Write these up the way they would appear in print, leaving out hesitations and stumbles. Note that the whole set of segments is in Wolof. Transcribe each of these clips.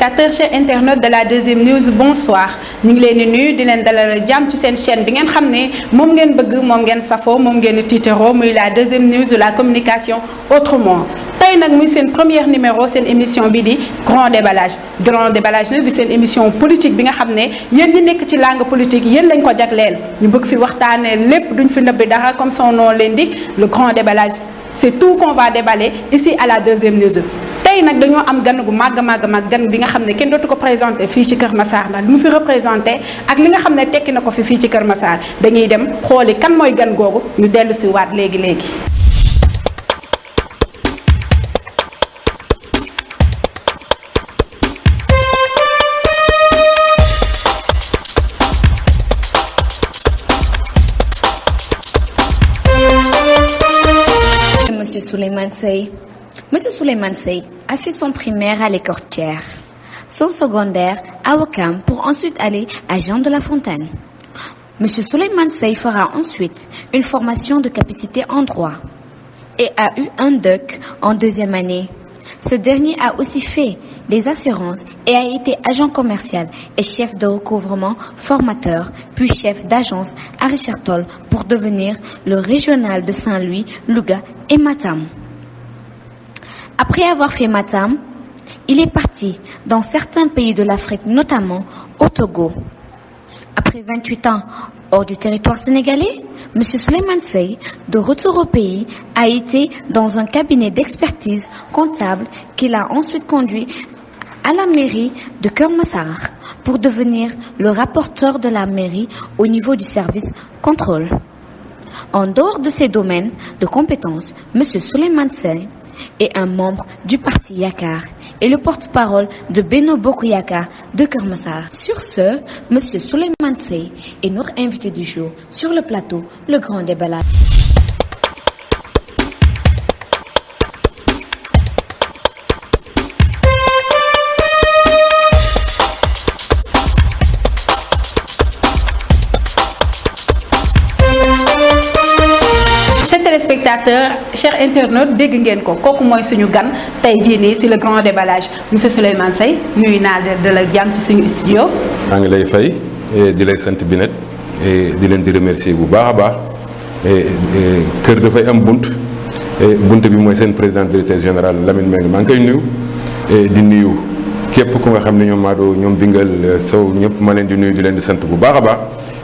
téléspectateurs, chers internautes de la deuxième news, bonsoir. Ñu ngi leen di nuyu di leen dalal jàmm ci seen chaîne bi ngeen xam ne moom ngeen bëgg moom ngeen safoo moom ngeen tiitaroo muy la deuxième news de la communication autrement. tey nag muy seen première numéro seen émission bi di grand déballage nag di seen émission politique bi nga xam ne yéen ñi nekk ci langue politique yéen lañ ko jagleel ñu bëgg fi waxtaanee lépp duñ fi nëbbi dara comme son nom l'indique le grand déballage c'est tout qu'on va déballer ici à la deuxième news. tey nag dañoo am gan gu màgg gan bi nga xam ne kenn dootu ko présenté fii ci Kër Massar ndax li mu fi représenté ak li nga xam ne tekki na ko fii ci Kër Massar dañuy dem xooli kan mooy gan googu ñu dellu si waat léegi. Monsieur Souleymane Seye a fait son primaire à l'Écortière, son secondaire à Ouakam pour ensuite aller à Jean de La Fontaine. Monsieur Souleymane Seye fera ensuite une formation de capacité en droit et a eu un DEC en deuxième année. Ce dernier a aussi fait des assurances et a été agent commercial et chef de recouvrement formateur, puis chef d'agence à Richard Toll pour devenir le régional de Saint-Louis, Louga et Matam. Après avoir fait Matam, il est parti dans certains pays de l'Afrique, notamment au Togo. Après 28 ans hors du territoire sénégalais, M. Souleymane Seye, de retour au pays, a été dans un cabinet d'expertise comptable qu'il a ensuite conduit à la mairie de Keur Massar pour devenir le rapporteur de la mairie au niveau du service contrôle. En dehors de ces domaines de compétences, M. Souleymane Seye est un membre du parti Yakar et le porte-parole de Benno Bokk Yakaar de Keur Massar. Sur ce, M. Souleymane Seye est notre invité du jour sur le plateau, le grand déballage. Chers téléspectateurs, chers internautes dégg ngeen ko kooku mooy suñu gan tey jii nii si le grand déballage monsieur Souleymane Seye ñuy naa de la jàmm ci suñu studio. maa ngi lay fay di lay sant Binet di leen di remercier bu baax a baax kër dafay am bunt bi mooy seen président directeur général Lamine Mbengue maa ngi koy nuyu di nuyu képp ku nga xam ne ñoom Mado ñoom Bingal Sow ñëpp ma leen di nuyu di leen di sant bu baax a baax.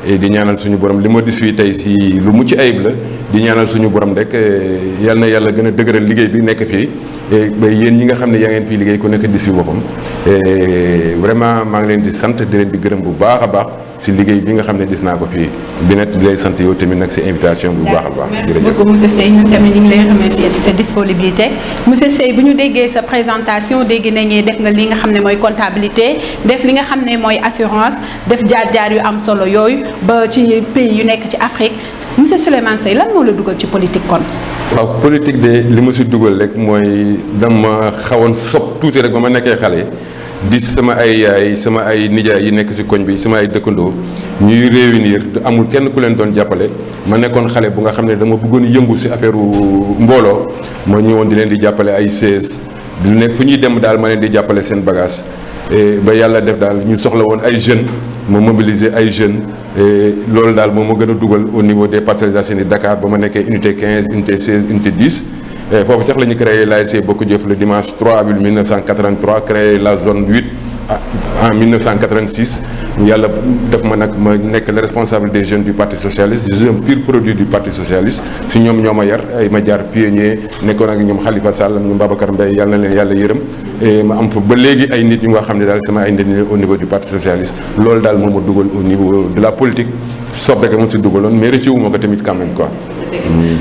di ñaanal suñu borom li ma dis fii tey si lu mucc ayib la di ñaanal suñu borom rek yal na yàlla gën a dëgëral liggéey bi nekk fii ba yéen ñi nga xam ne yaa ngeen fii liggéey ku nekk dis fi boppam vraiment maa ngi leen di sant di leen di gërëm bu baax a baax si liggéey bi nga xam ne gis naa ko fii bi net di lay sant yow tamit nag si invitation bu baax a baax. merci beaucoup monsieur Seye ñun tamit ñu ngi lay remercier si sa disponibilité monsieur Seye bu ñu déggee sa présentation dégg nañu def nga li nga xam ne mooy comptabilité def li nga xam ne mooy assurance def jaar-jaar yu am solo yooyu ba ci pays yu nekk ci Afrique monsieur Souleymane Seye lan moo la dugal ci politique kon. waaw politique de li ma si dugal rek mooy dama xawoon sob tuuti rek ba ma nekkee xale di sama ay yaay sama ay nijaay yi nekk si koñ bi sama ay dëkkandoo ñuy réunir amul kenn ku leen doon jàppale ma nekkoon xale bu nga xam ne dama bëggoon yëngu si affaire mbooloo ma ñëwoon di leen di jàppale ay seize di nekk fu ñuy dem daal ma leen di jàppale seen bagage ba yàlla def daal ñu soxla woon ay jeunes ma mobiliser ay jeunes loolu daal moom ma gën a dugal au niveau des Parcelles Assainies Dakar ba ma nekkee unité 15 unité 16 unité 10 foofu sax la ñu créé l'ASC Bokk Jëf le dimanche 3 avril 1983 créé la zone 8 en 1986 yàlla def ma nag ma nekk le responsable des jeunes du parti socialiste je suis un pur produit du parti socialiste si ñoom ñoo ma yar ay ma jaar pionnier nekkoon ak ñoom Khalifa Sall ñoom Babacar Mbaye yàlla na leen yàlla yërëm ma am fa ba léegi ay nit yu nga xam ne daal sama ay nit au niveau du parti socialiste loolu daal moom ma dugal au niveau de la politique sob rek moom si dugaloon mais rëccu wu ma ko tamit quand même quoi.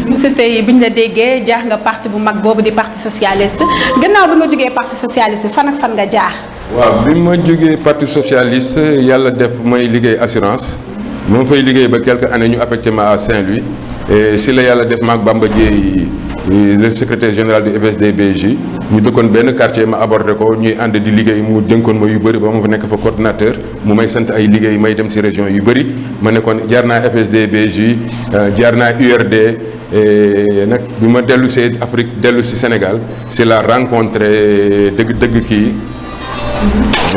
monsieur Seye bi ñu la déggee jaar nga parti bu mag boobu di parti socialiste gannaaw bi nga jógee parti socialiste fan ak fan nga jaar. waaw bi ma jógee parti socialiste yàlla def may liggéey assurance ma fay liggéey ba quelques années ñu affecté ma à Saint-Louis et si la yàlla def maag Bamba Dieye le secrétaire général du FSD/BJ ñu dëkkoon benn quartier ma abordé ko ñuy ànd di liggéey mu dénkoon ma yu bëri ba ma fa nekk fa coordinateur mu may sant ay liggéey may dem si région yu bëri ma nekkoon jaar naa FSD/BJ jaar naa URD nag bi ma dellu si Afrique dellu si Sénégal c'est la rencontré dëgg kii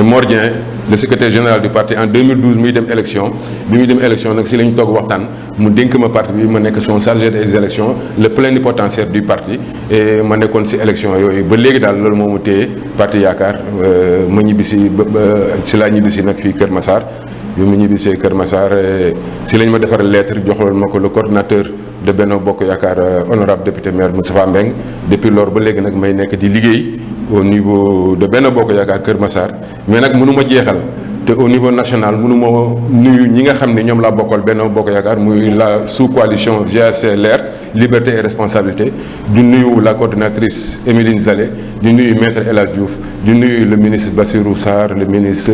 Mor Dieng le secrétaire général du parti en 2012 muy dem élection bi muy dem élection nag si la ñu toog waxtaan mu dénk ma parti bi ma nekk son chargé des élections le plénipotentiaire du parti et ma nekkoon si élection yooyu ba léegi daal loolu moo mu téye parti yaakaar ma ñibbisi si laa ñibbisi nag fii Kër Massar bi mu ñibbisee Kër Massar si lañ ma defar lettre joxloon ma ko le coordinateur de Benno Bokk Yaakaar honorable député maire Moustapha Mbeng depuis lors ba léegi nag may nekk di liggéey au niveau de Benno Bokk Yaakaar Kër Massar mais nag mënu ma jeexal te au niveau national mënu ma nuyu ñi nga xam ne ñoom laa bokkal Benno Bokk Yaakaar muy la sous-coalition GACLR liberté et responsabilité di nuyu la coordinatrice Émiline Zalé di nuyu maître El Hadj Diouf di nuyu le ministre Bassirou Sarr le ministre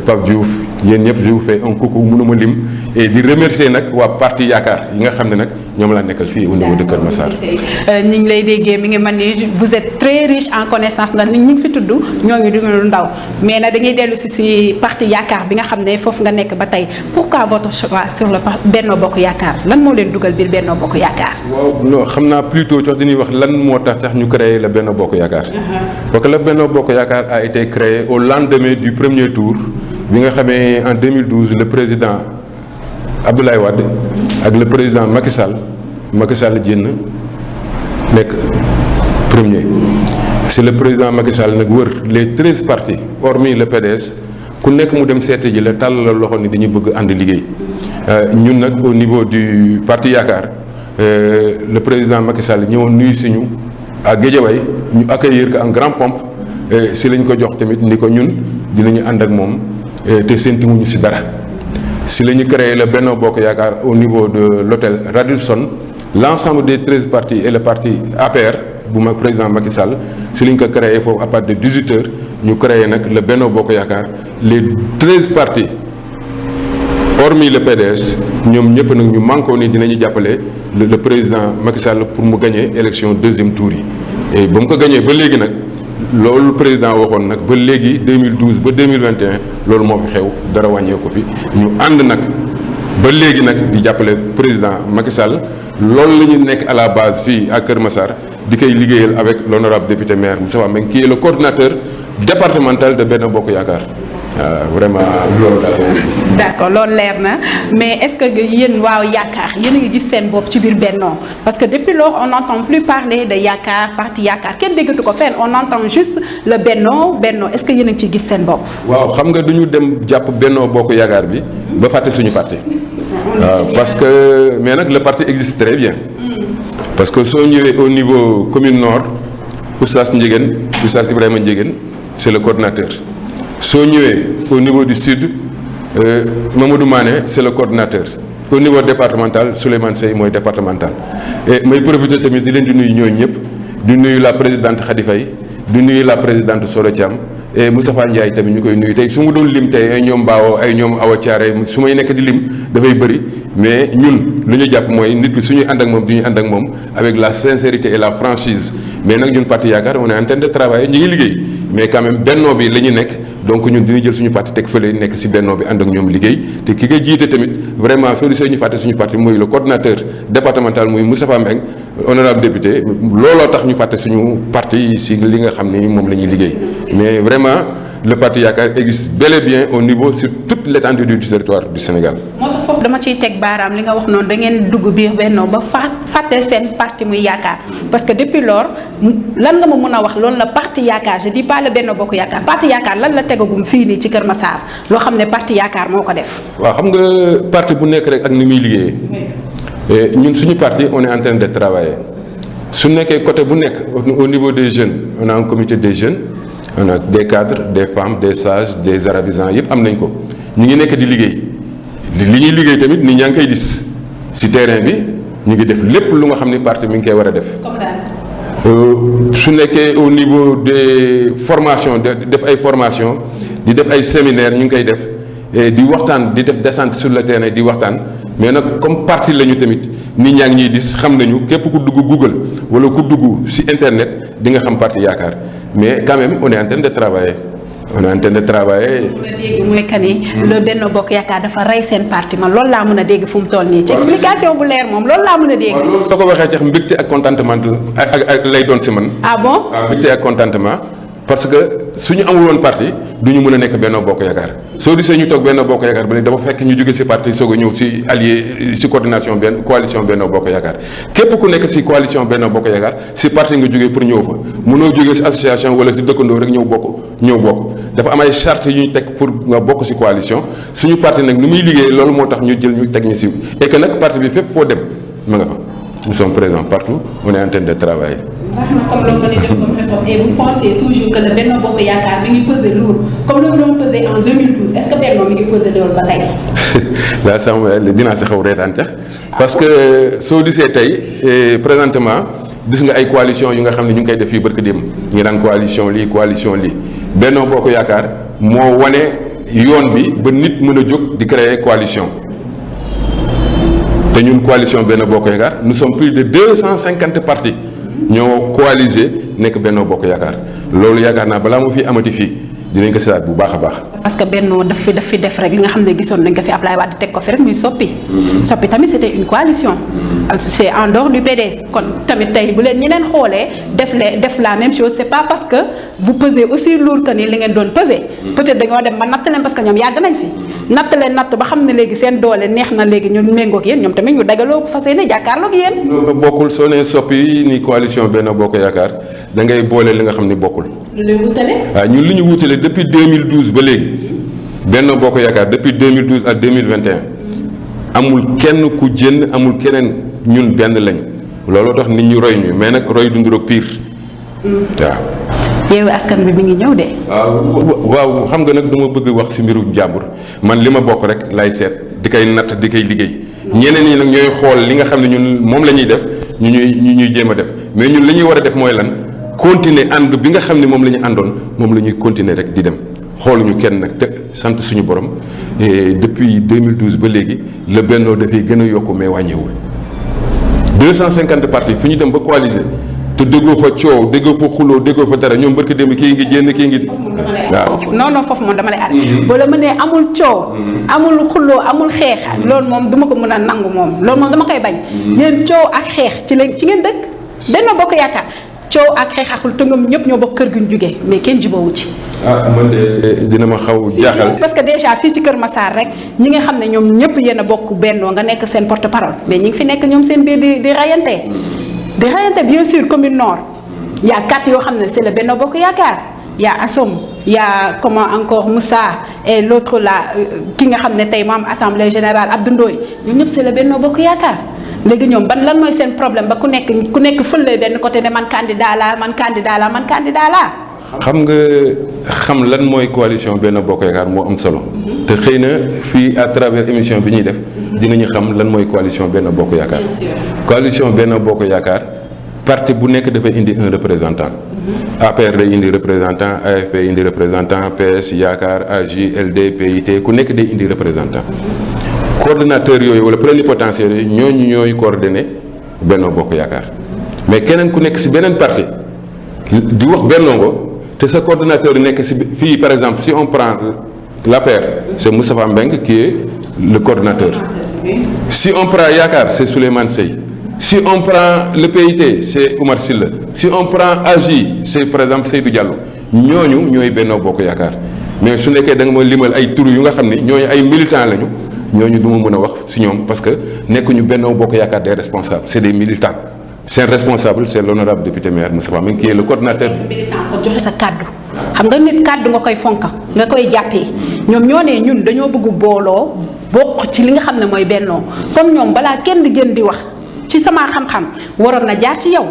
Pape Diouf yéen ñëpp je vous fais un coucou mënuma lim et di remercier nag waa parti yaakaar yi nga xam ne nag ñoom laa nekkal fii au niveau de Kër Massar. ñu ngi lay déggee mi ngi mel ni vous êtes très riche en connaissance ndax nit ñi ngi fi tudd ñoo ngi dugg lu ndaw mais nag dañuy dellu si parti yaakaar bi nga xam ne foofu nga nekk ba tey pourquoi votre choix sur le Benno Bokk Yaakaar lan moo leen dugal biir Benno Bokk Yaakaar. waaw non xam naa plutôt jox dañuy wax lan moo tax ñu créé le Benno Bokk Yaakaar. parce que le Benno Bokk Yaakaar a été créé au lendemain du premier tour bi nga xamee en 2012 le président Abdoulaye Wade ak le président Macky Sall génn nekk premier. c'est le président Macky Sall nag wër les 13 partis hormis le PDS ku nekk mu dem seete ji la tàll la loxo ni dañuy bëgg ànd liggéey ñun nag au niveau du parti yaakaar le président Macky Sall ñëwoon nuyu si ñu à Guédiawaye ñu accueillir ko en grand pompe si lañ ko jox tamit ni ko ñun dinañu ànd ak moom te séntuwuñu si dara si la ñu créé le Benno Bokk Yaakaar au niveau de l'hôtel Radisson l'ensemble des 13 partis et le parti APR bu mag président Macky Sall si lañ ko créé foofu à partir de 18 heures ñu créé nag le Benno Bokk Yaakaar les 13 partis hormis le PDS ñoom ñëpp nag ñu manqué ni dinañu jàppale le président Macky Sall pour mu gagner élection deuxième tour yi et ba mu ko gagner ba léegi nag loolu président waxoon nag ba léegi 2012 ba 2021 loolu moo fi xew dara wàññee ko fi ñu ànd nag ba léegi nag di jàppale président Macky Sall loolu la ñu nekk à la base fii à Kër Massar di koy liggéeyal avec l'honorable député maire Moustapha Mbeng qui est le coordinateur départemental de Benno Bokk Yaakaar vraiment loolu daal. d'accord loolu leer na mais est-ce que yéen waaw yaakaar yéen a ngi gis seen bopp ci biir Benno parce que depuis lors on n'entend plus parler de yaakaar parti yaakaar kenn déggatu ko fenn on entend juste le Benno est-ce que yéen a ngi ciy gis seen bopp. waaw xam nga duñu dem jàpp Benno Bokk Yaakaar bi ba fàtte suñu parti. waaw parce que mais nag le parti existe très bien. parce que soo ñëwee au niveau commune nord Oustaz Ibrahima Ndiéguène c'est le coordinateur. soo ñëwee au niveau du sud Mamadou Mané c'est le coordinateur au niveau départemental Souleymane Sey mooy départemental et may profiter tamit di leen di nuyu ñooñu ñëpp di nuyu la présidente Khady Faye di nuyu la présidente Solo Thiam et Moustapha Ndiaye tamit ñu koy nuyu tey su ma doon lim tey ay ñoom Baawo ay ñoom Awa Thiaré su may nekk di lim dafay bëri mais ñun lu ñu jàpp mooy nit ki suñuy ànd ak moom du ñu ànd ak moom avec la sincérité et la franchise mais nag ñun parti yaakaar on est en train de travailler ñu ngi liggéey mais quand même Benno bi la ñu nekk donc ñun dinañ jël suñu parti teg fële nekk ci Benno bi ànd ak ñoom liggéey te ki nga jiite tamit vraiment soo gisee ñu fàtte suñu parti muy le coordinateur départemental muy Moustapha Mbeng honorable député looloo tax ñu fàtte suñu parti ci li nga xam ni moom la ñuy liggéey mais vraiment le parti yaakaar existe bel et bien au niveau sur toute l'étendue du territoire du Sénégal. moo tax foofu dama ciy teg baaraam li nga wax noonu da ngeen dugg biir Benno ba fàtte seen parti muy yaakaar parce que depuis lors lan nga ma mën a wax loolu la parti yaakaar je dis pas le Benno Bokk Yaakaar parti yaakaar lan la tegagum fii nii ci Kër Massar loo xam ne parti yaakaar moo ko def. waaw xam nga parti bu nekk rek ak ni muy liggéeyee. ñun suñu parti on est en train de travailler su nekkee côté bu nekk au niveau des jeunes on a un comité des jeunes. on a des cadres des femmes des sages des arabisants yëpp am nañ ko ñu ngi nekk di liggéey li ñuy liggéey tamit nit ñaa ngi koy gis ci terrain bi ñu ngi def lépp lu nga xam ni parti mi ngi koy war a def. su nekkee au niveau des formations def ay formations di def ay séminaires ñu ngi koy def di waxtaan di def descente sur le terrain di waxtaan mais nag comme parti la ñu tamit nit ñaa ngi ñuy gis xam nañu képp ku dugg Google wala ku dugg ci internet di nga xam parti yaakaar. mais quand même on est en train de travailler mooy que ni le Benno Bokk Yaakaar dafa rey seen parti man loolu laa mën a dégg fu mu toll nii ci explication bu leer moom loolu laa mën a dégg. soo ko waxee ci mbégte ak contentement ak lay doon ci man. ah bon waaw mbégte ak contentement parce que suñu amul woon parti du ñu mën a nekk Benno Bokk Yaakaar soo gisee ñu toog Benno Bokk Yaakaar ba ne dafa fekk ñu jóge ci parti soog a ñëw ci allié ci coordination benn coalition Benno Bokk Yaakaar képp ku nekk ci coalition Benno Bokk Yaakaar ci parti nga jógee pour ñëw fa mënoo jógee ci association wala ci dëkkandoo rek ñëw bokk dafa am ay charte yu ñu teg pour nga bokk ci coalition suñu parti nag ni muy liggéey loolu moo tax ñu jël ñu teg ñu ci et que nag parti bi fépp foo dem ma nga fa nous sommes présents partout on est en train de travailler. comme loolu nga leen jox comme réponse et vous pensez toujours que le Benno Bokk Yaakaar mi ngi peser lourd comme lu mu doon peser en 2012 est-ce que Benno mi ngi peser lourd ba tey. là sama dinaa si xaw reetaan tax parce que soo gisee tey présentement gis nga ay coalition yu nga xam ne ñu ngi koy def fii barki démb ñu naan coalition lii Benno Bokk Yaakaar moo wane yoon bi ba nit mën a jóg di créer coalition. te ñun coalition Benno Bokk Yaakaar nous sommes plus de 250 partis ñoo coalisé nekk Benno Bokk Yaakaar loolu yaakaar naa balaa mu fi amati fii dinañ ko seetaat bu baax a baax. parce que Benno daf fi def rek li nga xam ne gisoon nañ ko fi Ablaye Wade teg ko fi rek muy soppi. soppi tamit c'était une coalition. c'est en dehors du PDS kon tamit tey bu leen ñi leen xoolee def la même chose c'est pas parce que vous pesez aussi lourd que ni li ngeen doon peser. peut-être dañoo dem ba natt leen parce que ñoom yàgg nañ fi. natt ba xam ne léegi seen doole neex na léegi ñun méngoog yéen ñoom tamit ñu dagaloo fas yéene jàkkaarloog yéen. loolu bokkul soo nee soppi ni coalition Benno Bokk Yaakaar da ngay boole li nga xam ni bokkul. lu wutale. waaw ñun li ñu wutale depuis 2012 ba léegi Benno Bokk Yaakaar depuis 2012 ak 2021 amul kenn ku jënd amul keneen ñun benn lañ looloo tax nit ñi roy ñu mais nag roy du nduroog pire. waaw. Yewwi Askan Wi mi ngi ñëw de. waaw xam nga nag dama bëgg wax ci mbiru jàmbur man li ma bokk rek lay seet di koy natt di koy liggéey ñeneen ñi nag ñooy xool li nga xam ne ñun moom la ñuy def ñu ñuy jéem a def mais ñun li ñuy war a def mooy lan continuer ànd bi nga xam ne moom la ñu àndoon moom la ñuy continuer rek di dem xooluñu kenn nag te sant suñu borom et depuis 2012 ba léegi le Benno dafay gën a yokku mais wàññeewul 250 partis fi ñu dem ba coaliser. te déggoo fa coow déggoo fa xuloo déggoo fa dara ñoom barki démb kii ngi génn kii ngi. waaw non foofu moom dama lay arrêté. boo la mënee amul coow. amul xuloo amul xeex. loolu moom duma ko mën a nangu moom loolu moom dama koy bañ. yéen coow ak xeex ci ngeen dëkk. Benno Bokk Yaakaar coow ak xeex akul te ñoom ñëpp ñoo bokk kër gi ñu jugee mais kenn jubóowu ci. man de dina ma xaw jaaxal. parce que déjà fii ci Kër Massar rek ñi nga xam ne ñoom ñëpp yéen a bokk Benno nga nekk seen porte parole mais ñi ngi fi nekk ñoom seen biir di rayante. di rayante bien sûr commune nord y a 4 yoo xam ne c'est le Benno Bokk Yaakaar y a Assom y a comment encore Moussa et l'autre là ki nga xam ne tey moom assemblée générale Abdou Ndoye ñoom ñëpp c'est le Benno Bokk Yaakaar léegi ñoom lan mooy seen problème ba ku nekk fële benn côté ne man candidat laa xam nga xam lan mooy coalition Benno Bokk Yaakaar moo am solo te xëy na fii à travers émission bi ñuy def dinañu xam lan mooy coalition Benno Bokk Yaakaar. coalition Benno Bokk Yaakaar parti bu nekk dafay indi un représentant. APR day indi représentant AFP indi représentant PS Yaakaar AJ LD PIT ku nekk day indi représentant. coordonnateur yooyu wala plénipotentiaire yooyu ñooy coordonné Benno Bokk Yaakaar mais keneen ku nekk ci beneen parti di wax bennoo te sa coordonnateur yi nekk ci fii par exemple si on prend l'APR c'est Moustapha Mbengue qui est le coordonnateur. Si on prend Yaakaar c'est Souleymane Sey. Si on prend le PIT c'est Oumar Sylla. Si on prend AJ c'est par exemple Seydou Diallo ñooñu ñooy Benno Bokk Yaakaar mais su nekkee da nga ma limal ay tur yu nga xam ne ñooñu ay militants lañu ñooñu du ma mën a wax ci ñoom parce que nekkuñu Benno Bokk Yaakaar des responsables c'est des militants. seen responsable c'est l'honorable député maire Moustapha Mbengue qui est le coordinateur. militant ko joxe sa kàddu xam nga nit kàddu nga koy fonka nga koy jàppee ñoom ñoo ne ñun dañoo bëgg booloo bokk ci li nga xam ne mooy bennoo comme ñoom balaa kenn di gën di wax ci sama xam-xam waroon na jaar ci yow.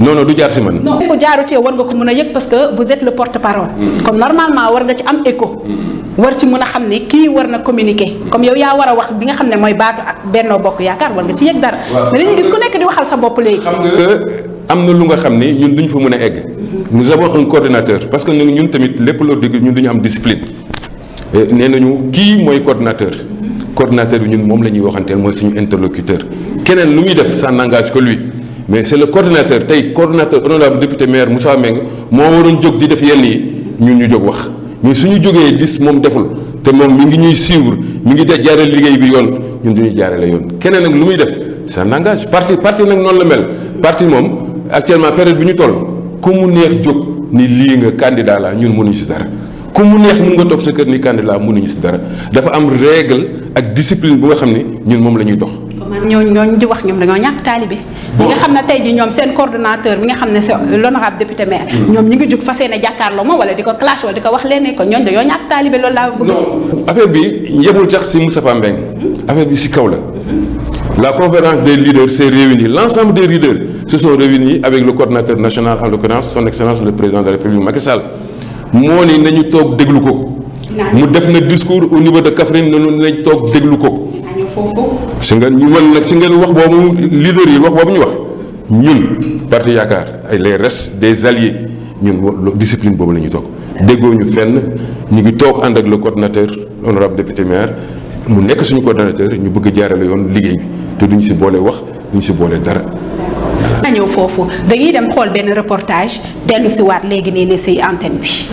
non du jaar ci man. non bu jaaru ci yow war nga ko mën a yëg parce que vous êtes le porte-parole. comme normalement war nga ci am écho. war ci mën a xam ne kii war na communiquer comme yow yaa war a wax bi nga xam ne mooy baatu ak Benno Bokk Yaakaar war nga ci yëg dara. mais dañuy gis ku nekk di waxal sa bopp léegi. xam nga am na lu nga xam ni ñun duñ fa mën a egg. nous avons un coordinateur parce que ñun tamit lépp loo dégg ñun duñu am discipline. nee nañu kii mooy coordinateur. coordinateur bi ñun moom la ñuy waxanteel mooy suñu interlocuteur. keneen lu muy def ça n'engage que lui mais c'est le coordinateur tey coordinateur honorable député maire Moussa Mbengue moo waroon jóg di def yenn yi ñun ñu jóg wax. mais suñu jógee gis moom deful te moom mi ngi ñuy suivre mi ngi def jaarale liggéey bi yoon ñun duñuy jaarale yoon keneen nag lu muy def ça n'engage parti nag noonu la mel parti moom actuellement période bi ñu toll ku mu neex jóg ni lii nga candidat la ñun mënuñu si dara ku mu neex mun nga toog sa kër ni candidat mënuñu si dara dafa am règle ak discipline bu nga xam ni ñun moom la ñuy dox. ñooñu di wax ñoom dañoo ñàkk taalibe. ñi nga xam ne tey ji ñoom seen coordonnateur bi nga xam ne c'est l'honorable député maire. ñoom ñi ngi jug fas yéene jàkkaarloo moom wala di ko clash wala di ko wax leen ko ñooñu dañoo ñàkk taalibe loolu laa bëgg. non affaire bi yebul sax si Moustapha Mbengue affaire bi si kaw la. La conférence des leaders s'est réunie. L'ensemble des leaders se sont réunis avec le coordinateur national, en l'occurrence son excellence le président de la République Macky Sall. moo ni nañu toog déglu ko. mu def na discours au niveau de Kaffrine nañ toog déglu ko. si nga ñu mën nag si ngeen wax boobu leaders yi wax boobu ñu wax ñun parti yaakaar ay les restes des alliés ñun discipline boobu la ñuy toog. déggoo ñu fenn ñu ngi toog ànd ak le coordinateur honorable député maire mu nekk suñu coordinateur ñu bëgg a jaarale yoon liggéey bi te duñu si boole wax duñu si boole dara. nga ñëw foofu dañuy dem xool benn reportage dellu si waat léegi nii ne si antenne bi.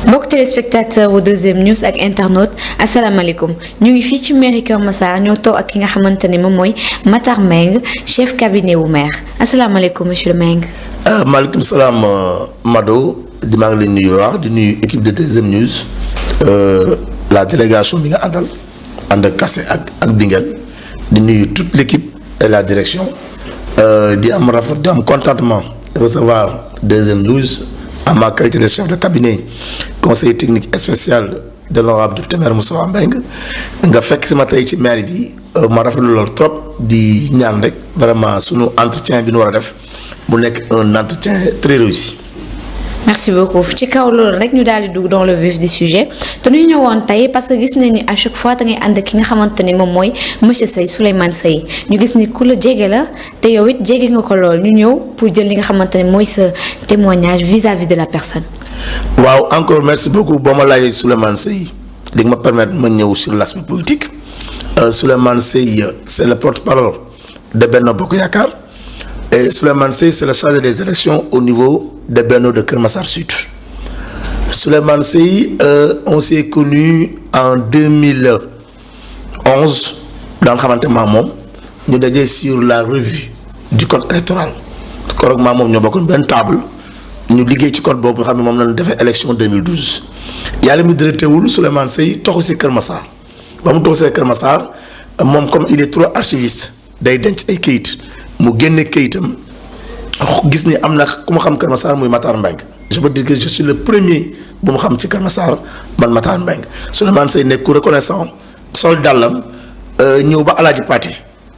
mbokk téléspectateur wu deuxième news ak internaute asalaamaaleykum ñu ngi fii ci mairie Kër Massar ñoo toog ak ki nga xamante ne moom mooy Matar Mbengue chef cabinet wu maire asalaamaaleykum monsieur le Mbengue. maaleykum salaam Mado di maa ngi leen nuyu wax di nuyu équipe de deuxième news la délégation bi nga àndal ànd ak Kassé ak Bingel di nuyu toute l' équipe et la direction di am rafet di am contentement recevoir deuxième news. En ma qualité de chef de cabinet conseiller technique spécial de l'honorable député maire Moustapha Mbengue nga fekk si ma tey ci maire bi ma rafetlu loolu trop di ñaan rek vraiment sunu entretien bi nu war a def mu nekk un entretien très réussi. merci beaucoup ci kaw loolu rek ñu daal di dugg dans le vif du sujet te ñu ñëwoon tey parce que gis nañ ni à chaque fois da ngay ànd ki nga xamante ni moom mooy monsieur Seye Souleymane Seye ñu gis ni ku la jege la te yow it jege nga ko lool ñu ñëw pour jël li nga xamante ne mooy sa témoignage vis-à-vis de la personne. waaw encore merci beaucoup boo ma laajee Souleymane Seye di nga ma permettre ma ñëw sur l'aspect politique Souleymane Seye c'est le porte-parole de Benno Bokk Yaakaar et Souleymane Seye c'est le chargé des élections au niveau de Benno de Kër Massar Sud. Souleymane Seye on s'est connu en 2011 dans xamante maa moom ñu dajee sur la revue du code électoral koroog maa moom ñoo bokkoon benn table ñu liggéey ci code boobu nga xam ne moom lañu defee élection 2012 yàlla mi dara teewul Souleymane Seye toxu si Kër Massar ba mu toxu si Kër Massar moom comme il est trop archiviste day denc ay kayit mu génne kayitam gis ni am na ku ma xam Kër Massar muy Matar Mbengue je peux dire que je suis le premier bu ma xam ci Kër Massar man Matar Mbengue Souleymane Seye nekk ku reconnaissant sol dàllam ñëw ba Alaaji Pati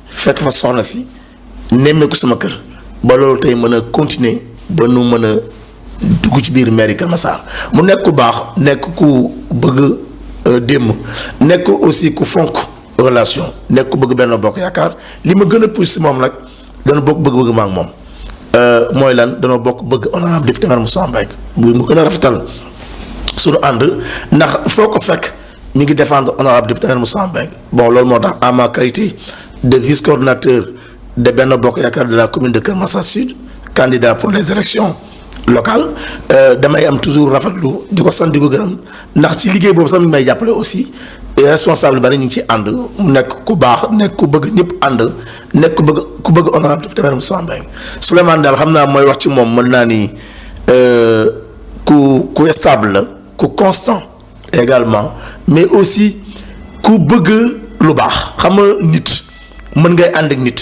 fekk fa soxna si nemmeeku sama kër ba loolu tey mën a continuer ba nu mën a dugg ci biir mairie Kër Massar mu nekk ku baax nekk ku bëgg démb nekk aussi ku fonk relation nekk ku bëgg Benno Bokk Yaakaar li ma gën a pousse si moom nag dana bokk bëgg-bëgg ma ak moom mooy lan danoo bokk bëgg honorable député maire Moustapha Mbengue bu mu gën a rafetal suñu ànd ndax foo ko fekk mi ngi défendre honorable député maire Moustapha Mbengue bon loolu moo tax en ma qualité de vice coordinateur de Benno Bokk Yaakaar de la commune de Kër Massar Sud candidat pour les élections locales damay am toujours rafetlu di ko sant di ko gërëm ndax ci liggéey boobu sax mi ngi may jàppale aussi responsable bari ñu ngi ci ànd mu nekk ku baax nekk ku bëgg ñëpp ànd nekk ku bëgg honorable député maire Moustapha Mbengue Souleymane daal xam naa mooy wax ci moom mën naa ni ku stable la ku constant également mais aussi ku bëgg lu baax xam nga nit mën ngay ànd ak nit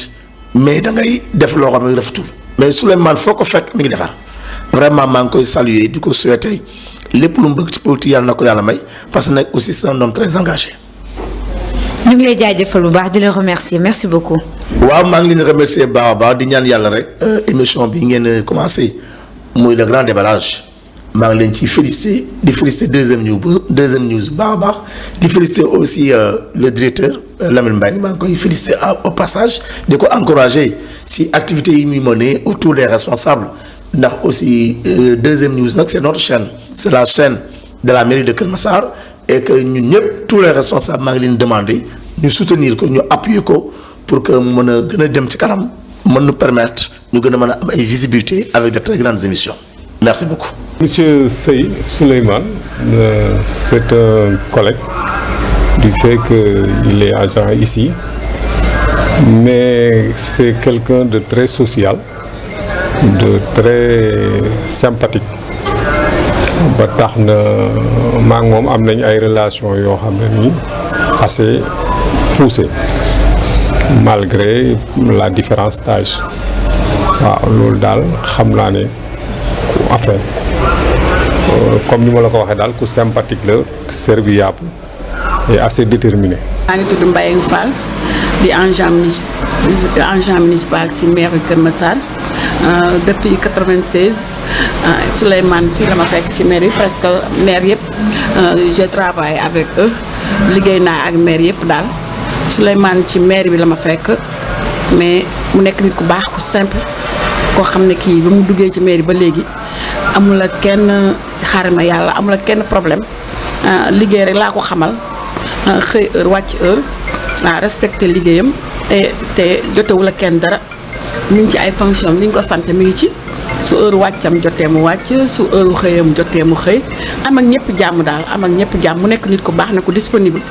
mais da ngay def loo xam ne rafetul mais Souleymane foo ko fekk mi ngi defar vraiment maa ngi koy saluer di ko souhaiter lépp lu mu bëgg ci politique yàlla na ko yàlla may parce que nag aussi c'est un homme très engagé. ñu ngi lay jaajëfal bu baax di la remercier merci beaucoup. waaw maa ngi leen di remercier baax a baax di ñaan yàlla rek émission bi ngeen commencé muy le grand déballage maa ngi leen ci féliciter di féliciter deuxième news baax a baax di féliciter aussi le directeur Lamine Mbengue maa ngi koy féliciter au passage di ko encourager si activités yi muy mener autour des responsables ndax aussi deuxième news nag c'est notre chaîne c'est la chaîne de la mairie de Kër Massar et que ñun ñëpp tous les responsables maa ngi leen demander ñu soutenir ko ñu appuyer ko pour que mu mën a gën a dem ci kanam mën nu permettre ñu gën a mën a am ay visibilité avec de très grandes émissions. merci beaucoup. Monsieur Sey Souleymane, c'est un collègue du fait qu'il est agent ici, mais c'est quelqu'un de très social, de très sympathique. ba tax na maa ngi moom am nañ ay relation yoo xam ne nii assez poussées malgré la différence d'âge waaw loolu daal xam naa ne ku affaire comme ni ma la ko waxee daal ku sympathique la, serviable et assez déterminé. maa ngi tudd Mbayang Fall di agent municipal ci maire Kër Massar depuis 96 Souleymane fii la ma fekk ci maire yi presque maire yëpp je travaille avec eux liggéey naa ak maire yëpp daal Souleymane ci maire bi la ma fekk mais mu nekk nit ku baax ku simple koo xam ne kii ba mu duggee ci maire ba léegi amul la kenn xaarima yàlla amul la kenn problème liggéey rek laa ko xamal xëy heure wàcc heure respecté liggéeyam te jotewul ak kenn dara mi ngi ci ay fonction li ñu ko sant mi ngi ci su heure wàccam jotee mu wàcc su heure xëyam jotee mu xëy am ak ñëpp jàmm daal am ak ñëpp jàmm mu nekk nit ku baax na ku disponible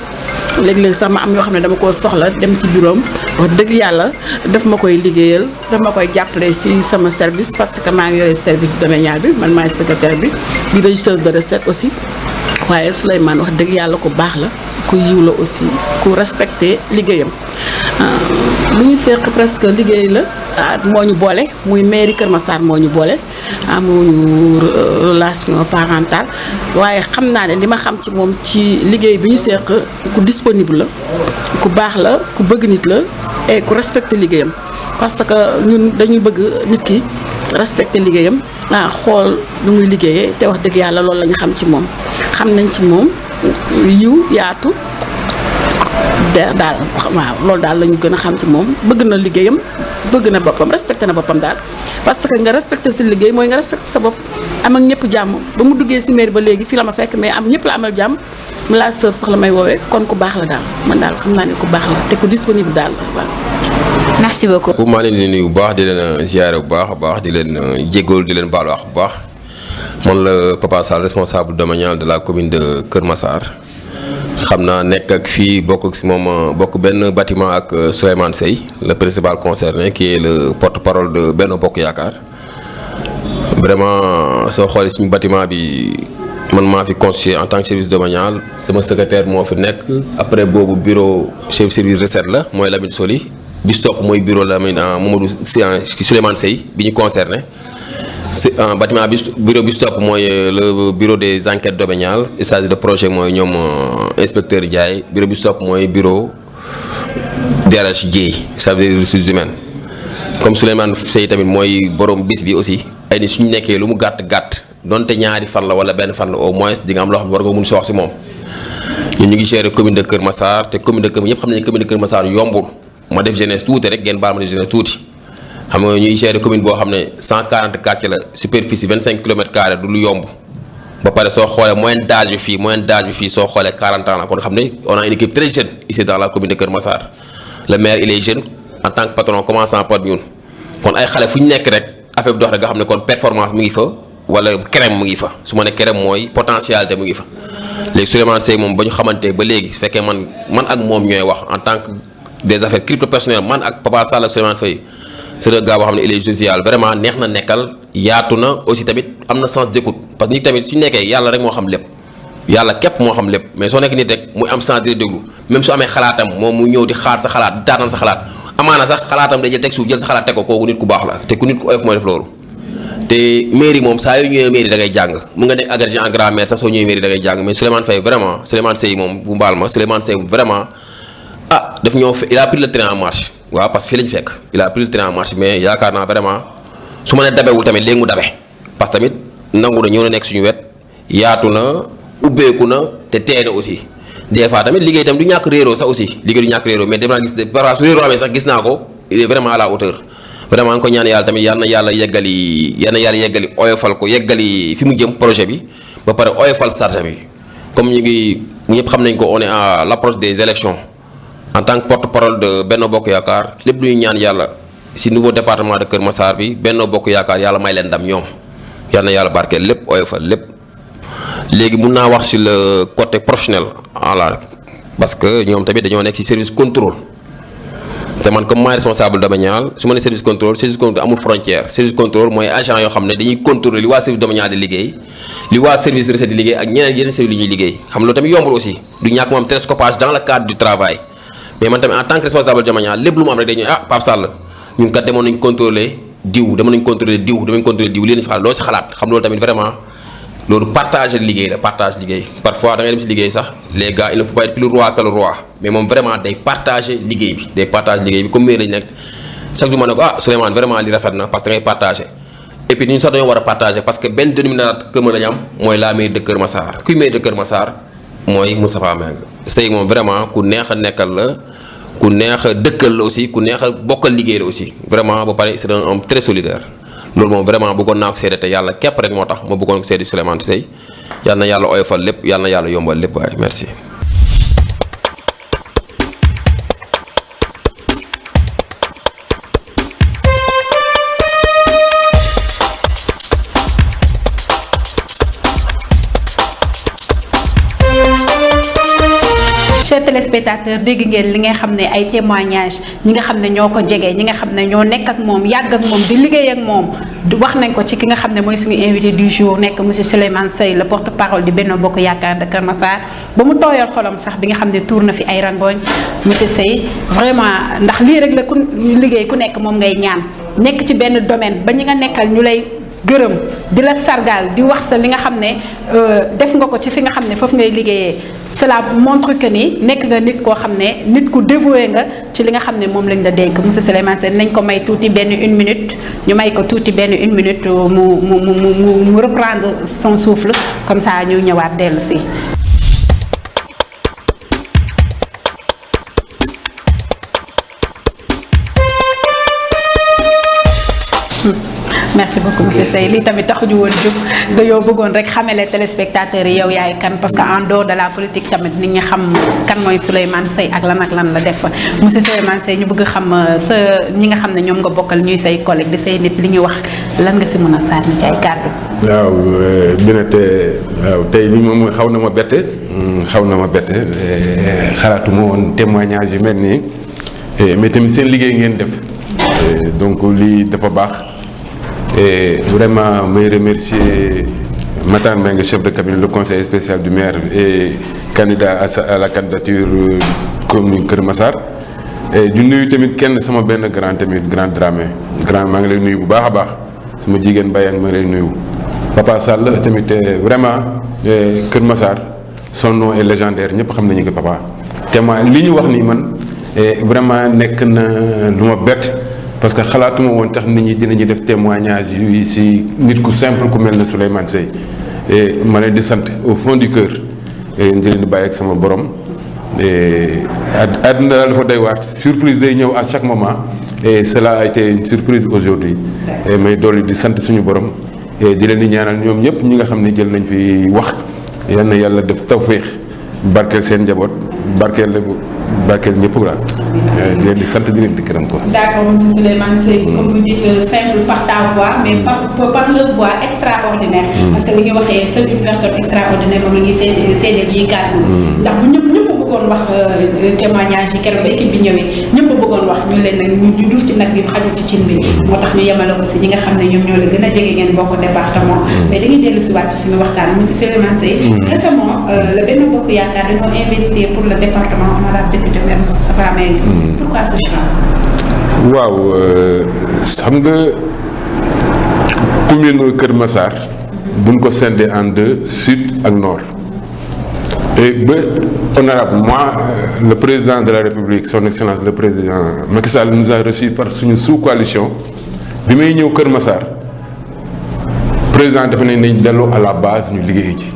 léeg-léeg sax ma am yoo xam ne dama ko soxla dem ci bureau am wax dëgg yàlla daf ma koy liggéeyal daf ma koy jàppale si sama service parce que maa ngi yore service domanial bi man maay secrétaire bi di régisseuse de recette aussi waaye Souleymane wax dëgg yàlla ku baax la ku yiw la aussi ku respecté liggéeyam lu ñu seq presque liggéey la moo ñu boole muy mairie Kër Massar moo ñu boole amuñu relation parentale waaye xam naa ne li ma xam ci moom ci liggéey bi ñu seq ku disponible la ku baax la ku bëgg nit la et ku respecté liggéeyam parce que ñun dañuy bëgg nit ki respecté liggéeyam xool nu muy liggéeyee te wax dëgg yàlla loolu la ñu xam ci moom xam nañ ci moom yiw yaatu daal waaw loolu daal la ñu gën a xam ci moom bëgg na liggéeyam bëgg na boppam respecté na boppam daal parce que nga respecté sa liggéey mooy nga respecté sa bopp am ak ñëpp jàmm ba mu duggee si mairie ba léegi fii la ma fekk mais am ñëpp la amal jàmm mu la sœur sax la may woowee kon ku baax la daal man daal xam naa ne ku baax la te ku disponible daal waaw. Merci beaucoup. maa leen di nuyu bu baax di leen ziare bu baax a baax di leen jégalu di leen baalu wax bu baax man la Papa Sall responsable domanial de la commune de Kër Massar xam naa nekk ak fii bokk ak si moom bokk benn bâtiment ak Souleymane Sey le principal concerné qui est le porte-parole de Benno Bokk Yaakaar vraiment soo xoolee suñu bâtiment bi man maa fi constitué en tant que service domanial sama secrétaire moo fi nekk après boobu bureau chef service recette la mooy Lamine Soli bi stop mooy bureau Lamine Mamadou Souleymane Sey bi ñu concerné c'est un bâtiment bi bureau bi stop mooy le bureau des enquêtes domaniales il s'agit de projet mooy ñoom inspecteur Ndiaye bureau bi stop mooy bureau DRH Dieye ça veut dire ressources humaines comme Souleymane Sey tamit mooy borom bis bi aussi ay ni suñu nekkee lu mu gàtt gàtt donte ñaari fan la wala benn fan la au moins di nga am loo xam ne war nga mun si wax si moom ñun ñu ngi gérer commune de Kër Massar te commune de Kër ñëpp xam nañu commune de Kër Massar yombul ma def jeunesse tuuti rek ngeen baal ma def jeunesse tuuti xam nga ñuy gérer commune boo xam ne 140 quartiers la superficie 25 kilomètres carrés du lu yomb ba pare soo xoolee moyenne d'âge bi fii soo xoolee 40 ans la kon xam ne on a une équipe très jeune ici dans la commune de Kër Massar le maire il est jeune en tant que patron commençant par ñun kon ay xale fu ñu nekk rek affaire bi dox rek nga xam ne kon performance mu ngi fa wala crème mu ngi fa su ma ne crème mooy potentialité mu ngi fa léegi Souleymane Sey moom ba ñu xamante ba léegi fekkee man ak moom ñooy wax en tant que des affaires crypto personnelles man ak Papa Sall ak Souleymane Faye c'est un gars boo xam ne il est social vraiment neex na nekkal yaatu na aussi tamit am na sens d'écoute parce que nit tamit su nekkee yàlla rek moo xam lépp yàlla képp moo xam lépp mais soo nekk nit rek muy am sens di déglu même su amee xalaatam moom mu ñëw di xaar sa xalaat daataan sa xalaat amaana sax xalaatam day jël teg suuf jël sa xalaat teg ko kooku nit ku baax la te ku nit ku oyof mooy def loolu te mairie moom saa yoo ñëwee mairie da ngay jàng mu nga nekk agrégé en grammaire sax soo ñëwee mairie da ngay jàng mais Souleymane Faye vraiment Souleymane Sey moom bu mbaal ma Souleymane Sey vraiment daf ñoo il a pris le train en marche waaw parce que fii lañ fekk il a pris le train en marche mais yaakaar naa vraiment su ma nee dabewul tamit léegi mu dabe parce que tamit nangu na ñëw na nekk suñu wet yaatu na ubbeeku na te tey na aussi des fois tamit liggéey tamit du ñàkk réeroo sax aussi liggéey du ñàkk réeroo mais dem naa gis parfois su réeroo amee sax gis naa ko il est vraiment à la hauteur vraiment nga ko ñaan yàlla tamit yal na yàlla yeggali oyofal ko yeggali fi mu jëm projet bi ba pare oyofal charge bi comme ñu ngi ñëpp xam nañ ko on est à l'approche des élections en tant que porte-parole de Benno Bokk Yaakaar lépp lu ñu ñaan yàlla ci nouveau département de Kër Massar bi Benno Bokk Yaakaar yàlla may leen ndam ñoom yal na yàlla barkeel lépp oyofal lépp. léegi mun naa wax sur le côté professionnel voilà parce que ñoom tamit dañoo nekk ci service contrôle te man comme maay responsable domanial su ma nee service contrôle amul frontière service contrôle mooy agent yoo xam ne dañuy contrôler li waa service domanial di liggéey li waa service recette di liggéey ak ñeneen yeneen service li ñuy liggéey xam loolu tamit yombul aussi du ñàkk moom télescopage dans le cadre du travail mais man tamit en tant que responsable domanial lépp lu mu am rek dañuy Pape Sall ñun kat demoon nañ contrôler diw dama nañ contrôler diw lii lañ fa loo si xalaat xam loolu tamit vraiment loolu partage liggéey la partage liggéey parfois da ngay dem si liggéey sax les gars il ne faut pas être plus roi que le roi mais moom vraiment day partager liggéey bi comme maire lañ nekk chaque jour ma ne ko Souleymane vraiment li rafet na parce que da ngay partager et puis ñun sax dañoo war a partager parce que benn dénominateur commun lañu am mooy la mairie de Kër Massar kuy mairie de Kër Massar mooy Moustapha Mbengue Seye moom vraiment ku neex a nekkal la ku neex a dëkkal la aussi ku neex a bokkal liggéey la aussi vraiment ba pare c'est un homme très solidaire. loolu moom vraiment bëggoon naa ko seede te yàlla képp rek moo tax ma bëggoon ko seede Souleymane Seye yal na yàlla oyofal lépp yal na yàlla yombal lépp waaye merci. chers téléspectateurs dégg ngeen li nga xam ne ay témoignages ñi nga xam ne ñoo ko jege ñi nga xam ne ñoo nekk ak moom yàgg ak moom di liggéey ak moom wax nañ ko ci ki nga xam ne mooy suñu invité du jour nekk monsieur Souleymane Seye le porte-parole du Benno Bokk Yaakaar de Kër Massar ba mu tooyal xolam sax bi nga xam ne tuur na fi ay rangooñ monsieur Seye vraiment ndax lii rek la ku liggéey ku nekk moom ngay ñaan nekk ci benn domaine ba ñi nga nekkal ñu lay gërëm di la sargal di wax sa li nga xam ne def nga ko ci fi nga xam ne foofu ngay liggéeyee cela montre que ni nekk nga nit koo xam ne nit ku dévoué nga ci li nga xam ne moom lañ la dénk monsieur Souleymane Seye nañ ko may tuuti benn 1 minute ñu may ko tuuti benn 1 minute mu reprendre son souffle comme ça ñu ñëwaat dellu si. merci beaucoup monsieur Seye lii tamit taxuñu woon jóg dañoo bëggoon rek xamele téléspectateurs yi yow yaay kan parce que en dehors de la politique tamit nit ñi xam kan mooy Souleymane Seye ak lan la def monsieur Souleymane Seye ñu bëgg xam sa ñi nga xam ne ñoom nga bokkal ñuy say collègue di say nit li ñuy wax lan nga si mën a sànni ci ay kàddu. waaw bi na tey li moom xaw na ma bette xalaatuma woon témoignage yu mel nii mais tamit seen liggéey ngeen def donc lii dafa baax. Et vraiment, je remercier Matar Mbengue, chef de cabinet, le conseiller spécial du maire et candidat à la candidature commune Kër Massar. Et du nuyu tamit kenn sama benn grand Dramé grand maa ngi lay nuyu bu baax a baax sama jigéen Bayang maa ngi lay nuyu. Papa Sall tamit vraiment Kër Massar son nom est légendaire ñëpp xam nañu ko papa. te ma li ñu wax nii man vraiment nekk na lu ma bett. parce que xalaatuma woon tax nit ñi dinañu def témoignage yu si nit ku simple ku mel ne Souleymane Seye et ma leen di sant au fond du cœur di leen di bàyyi ak sama borom àdduna daal dafa doy waar surprise day ñëw à chaque moment et cela a été une surprise aujourd'hui et may dolli di sant suñu borom et di leen di ñaanal ñoom ñëpp ñi nga xam ne jël nañ fi wax yal na yàlla def tawféex barkeel seen njaboot barkeel ñëpp la di leen di sant di leen di gërëm quoi. D'accord monsieur Souleymane Seye comme vous dites simple par ta voix mais par leur voix extraordinaire. parce que li nga waxee seule une personne extraordinaire moom la ñuy seedeel yi kàddu. ndax bu ñëpp bëggoon wax témoignage yi keroog ba équipe bi ñëwee ñëpp bëggoon wax ñu leen nag ñu duuf ci nag bi xajul ci cin bi moo tax ñu yemale ko si ñi nga xam ne ñoom ñoo la gën a jege ngeen bokk département. mais dañuy dellu si waat ci suñu waxtaan monsieur Souleymane Seye. récemment le Benno Bokk Yaakaar dañoo investir pour le département honorable député maire Moustapha Mbengue. Pourquoi ce choix? waaw xam nga commune Kër Massar buñ ko scindé en deux sud ak nord et ba honorable moi le président de la République son excellence le président Macky Sall nous a reçu par suñu sous-coalition bi may ñëw Kër Massar président dafa ne nañ delloo à la base ñu liggéey ji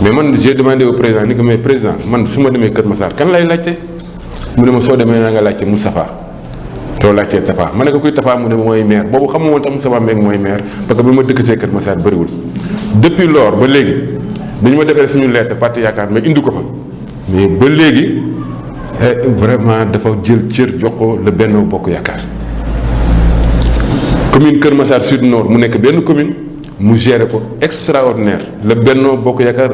mais man j'ai demandé au président ni ko mais président man su ma demee Kër Massar kan lay laajte mu ne ma soo demee na nga laajte Moustapha soo laajtee Tafa ma ne ko kuy Tafa mu ne mooy maire boobu xam nga woon tax Moustapha Mbengue mooy maire parce que bi ma dëkk see Kër Massar bëriwul depuis lors ba léegi dañu ma defee suñu lettre parti yaakaar mais indi ko fa mais ba léegi vraiment dafa jël cër jox ko le Benno Bokk Yaakaar commune Kër Massar Sud Nord mu nekk benn commune mu géré ko extraordinaire la Benno Bokk Yaakaar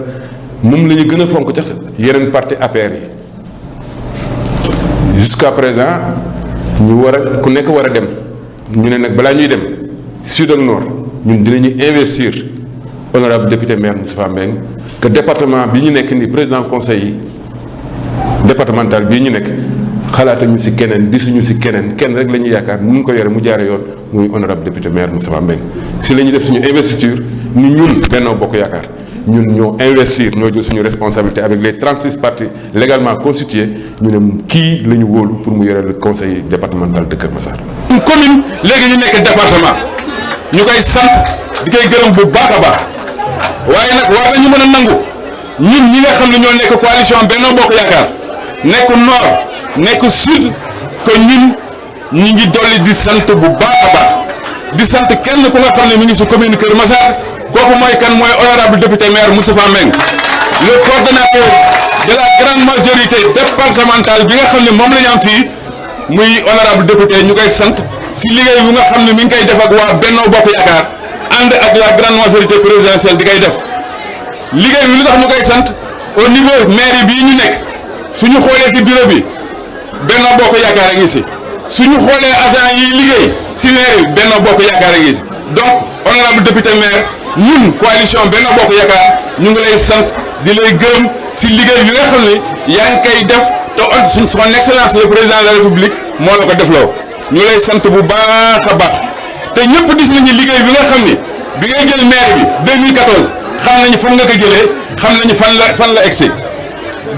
moom la ñu gën a fonk ca yeneen parti APR yi jusqu'à présent ñu war a ku nekk war a dem ñu ne nag balaa ñuy dem sud ak nord ñun dinañu investir honorable député maire Moustapha Mbengue que département bi ñu nekk ni président conseil départemental bii ñu nekk xalaatuñu ci keneen gisuñu ci kenn rek la ñuy yaakaar mu ngi ko yore mu jaare yoon muy honorable député maire Moustapha Mbengue ci la ñuy def suñu investiture ni ñun Benno Bokk Yaakaar ñun ñoo investir ñoo jël suñu responsabilité avec les 36 partis légalement constitués ñu ne kii la ñu wóolu pour mu yore le conseil départemental de Kër Massar. une commune léegi ñu nekk département ñu koy sant di koy gërëm bu baax a baax waaye nag war nañu mën a nangu ñun ñi nga xam ne ñoo nekk coalition Benno Bokk Yaakaar nekk nord nekk sud que ñun ñi ngi dolli di sant bu baax a baax di sant kenn ku nga xam ne mi ngi si commune Kër Massar kooku mooy kan mooy honorable député maire Moustapha Mbengue le coordonnateur de la grande majorité départementale bi nga xam ne moom la ñu am fii muy honorable député ñu koy sant si liggéey bi nga xam ne mi ngi koy def ak waa Benno Bokk Yaakaar ànd ak la grande majorité présidentielle di koy def liggéey bi lu tax ñu koy sant au niveau mairie bii ñu nekk suñu xoolee si bureau bi Benno Bokk Yaakaar a ngi si suñu xoolee agent yi liggéey si mairie bi Benno Bokk Yaakaar a ngi si donc honorable député maire ñun coalition Benno Bokk Yaakaar ñu ngi lay sant di lay gërëm si liggéey bi nga xam ne yaa ngi koy def te son excellence le président de la république moo la ko defloo ñu lay sant bu baax a baax te ñëpp gis nañu liggéey bi nga xam ni bi ngay jël maire bi 2014 xam nañu fan nga ko jëlee xam nañu fan la egsi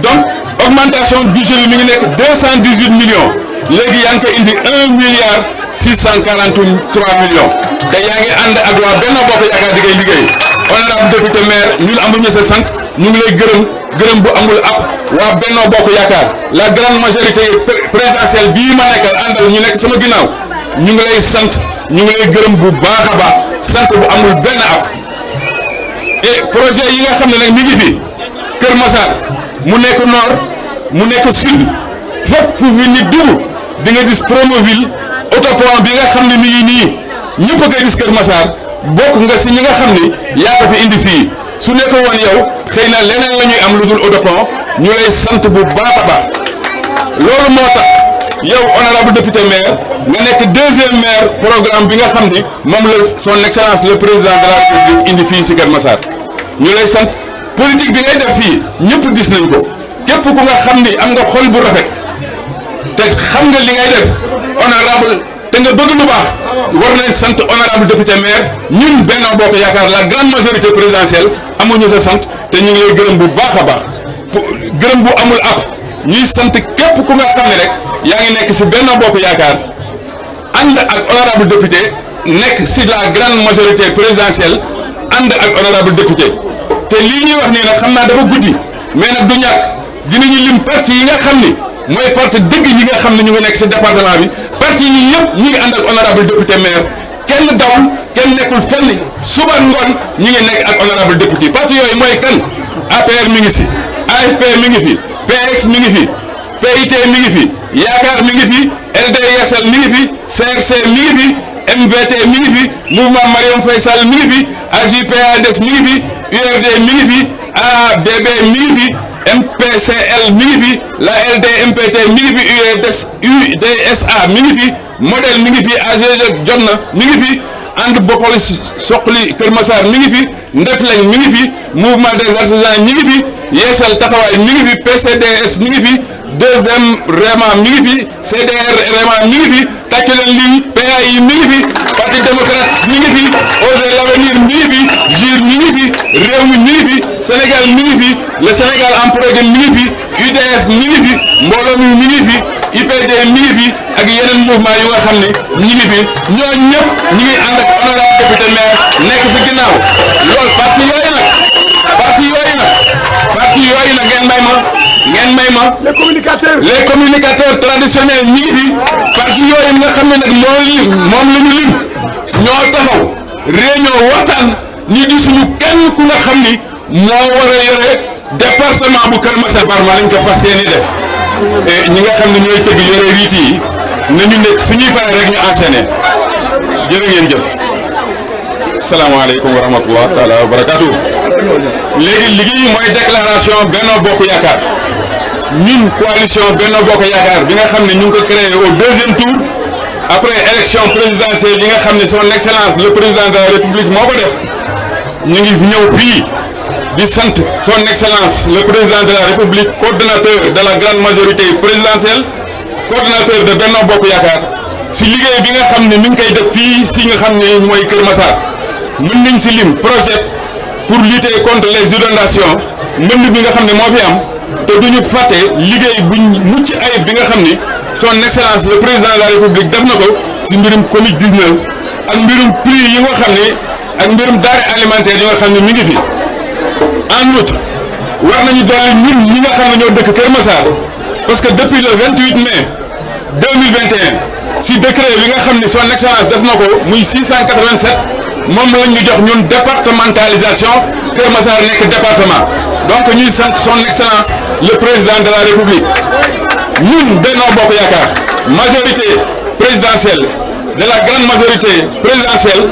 donc augmentation budget bi mi ngi nekk 218 millions léegi yaa ngi koy indi 1 milliard 643 millions te yaa ngi ànd ak waa Benno Bokk Yaakaar di koy liggéey honorable député maire ñun amuñu sa sant ñu ngi lay gërëm bu amul ab waa Benno Bokk Yaakaar la grande majorité présidentielle bii ma nekkal àndal ñu nekk sama ginnaaw ñu ngi lay sant ñu ngi lay gërëm bu baax a baax sant bu amul benn ab et projet yi nga xam ne nag mi ngi fi Kër Massar mu nekk nord mu nekk sud fépp fu fi nit dugg di nga gis Promoville autopont bi nga xam ne mi ngi nii ñëpp a koy gis Kër Massar bokk nga si ñi nga xam ni yaa ko fi indi fii su nekk woon yow xëy na leneen la ñuy am lu dul autopont ñu lay sant bu baax a baax loolu moo tax yow honorable député maire nga nekk deuxième maire programme bi nga xam ni moom la son excellence le président de la république indi fii si Kër Massar ñu lay sant politique bi ngay def fii ñëpp gis nañ ko képp ku nga xam ni am nga xol bu rafet te xam nga li ngay def honorable te nga bëgg lu baax war nañ sant honorable député maire ñun Benno Bokk Yaakaar la grande majorité présidentielle amuñu sa sant te ñu ngi lay gërëm bu baax a baax gërëm bu amul ab ñuy sant képp ku nga xam ne rek yaa ngi nekk si Benno Bokk Yaakaar ànd ak honorable député nekk si la grande majorité présidentielle ànd ak honorable député te lii ñuy wax nii nag xam naa dafa guddi mais nag du ñàkk dinañu lim parti yi nga xam ni mooy parti dëgg yi nga xam ne ñu ngi nekk si département bi parti yi yëpp ñu ngi ànd ak honorable député maire kenn dawul kenn nekkul fenn suba ngoon ñu ngi nekk ak honorable député parti yooyu mooy kan APR mi ngi si AFP mi ngi fi PS mi ngi fi PIT mi ngi fi Yaakaar mi ngi fi LDSL mi ngi fi CRC mi ngi fi MVT mi ngi fi mouvement Mariam Faye Sall mi ngi fi AJ/PADS mi ngi fi URD mi ngi fi ADB mi ngi fi MPCL mi ngi fi la LDMPT mi ngi fi UDSA mi ngi fi modèle mi ngi fi AG jot na mi ngi fi ànd bokkali soqali Kër Massar mi ngi fi Ndefleng mi ngi fi mouvement des artisans mi ngi fi Yeesal Taxawaay mi ngi fi PCDS mi ngi fi deuxième REMA mi ngi fi CDR REMA mi ngi fi Takku Leen Ligne PAI mi ngi fi parti démocrate mi ngi fi Osez l'Avenir mi ngi fi JUR mi ngi fi Rewmi mi ngi fi Sénégal mi ngi fi le Sénégal en progrès mi ngi fi UDF mi ngi fi mbooloo mi ngi fi IPD mi ngi fi ak yeneen mouvement yu nga xam ne ñi ngi fi ñoo ñëpp ñi ngi ànd ak honorable député maire nekk si ginnaaw loolu parti yooyu nag ngeen may ma les communicateurs traditionnels ñi ngi fi parti yooyu nga xam ne nag moom la ñu lim ñoo taxaw réunion waxtaan ñu di suñu kenn ku nga xam ni moo war a yore département bu Kër Massar Barma lañ ko fas yéene def ñi nga xam ne ñooy tëgg yore riiti yi nañu nekk suñuy pare rek ñu enchaîner jërë ngeen jëf. salaamaaleykum wa rahmatullah taala wa barakaatu. léegi liggéey mooy déclaration Benno Bokk Yaakaar ñun coalition Benno Bokk Yaakaar bi nga xam ne ñu ngi ko créé au deuxième tour après élection présidentielle yi nga xam ne son excellence le président de la république moo ko def ñu ngi ñëw fii di sant son excellence le président de la république coordonnateur de la grande majorité présidentielle coordonnateur de Benno Bokk Yaakaar si liggéey bi nga xam ne mi ngi koy def fii si nga xam ne mooy Kër Massar mën nañ si lim projet pour lutter contre les inondations mbënd bi nga xam ne moo fi am te duñu fàtte liggéey buñ mucc ayib bi nga xam ni son excellence le président de la république def na ko si mbirum Covid 19 ak mbirum prix yi nga xam ne ak mbirum denrées alimentaires yi nga xam ne mi ngi fi en outre war nañu dolli ñun ñi nga xam ne ñoo dëkk Kër Massar parce que depuis le 28 mai 2021 si décret bi nga xam ne son excellence def na ko muy 687 moom lañ ñu jox ñun départementalisation Kër Massar nekk département donc ñuy sant son excellence le président de la république ñun Benno Bokk Yaakaar majorité présidentielle de la grande majorité présidentielle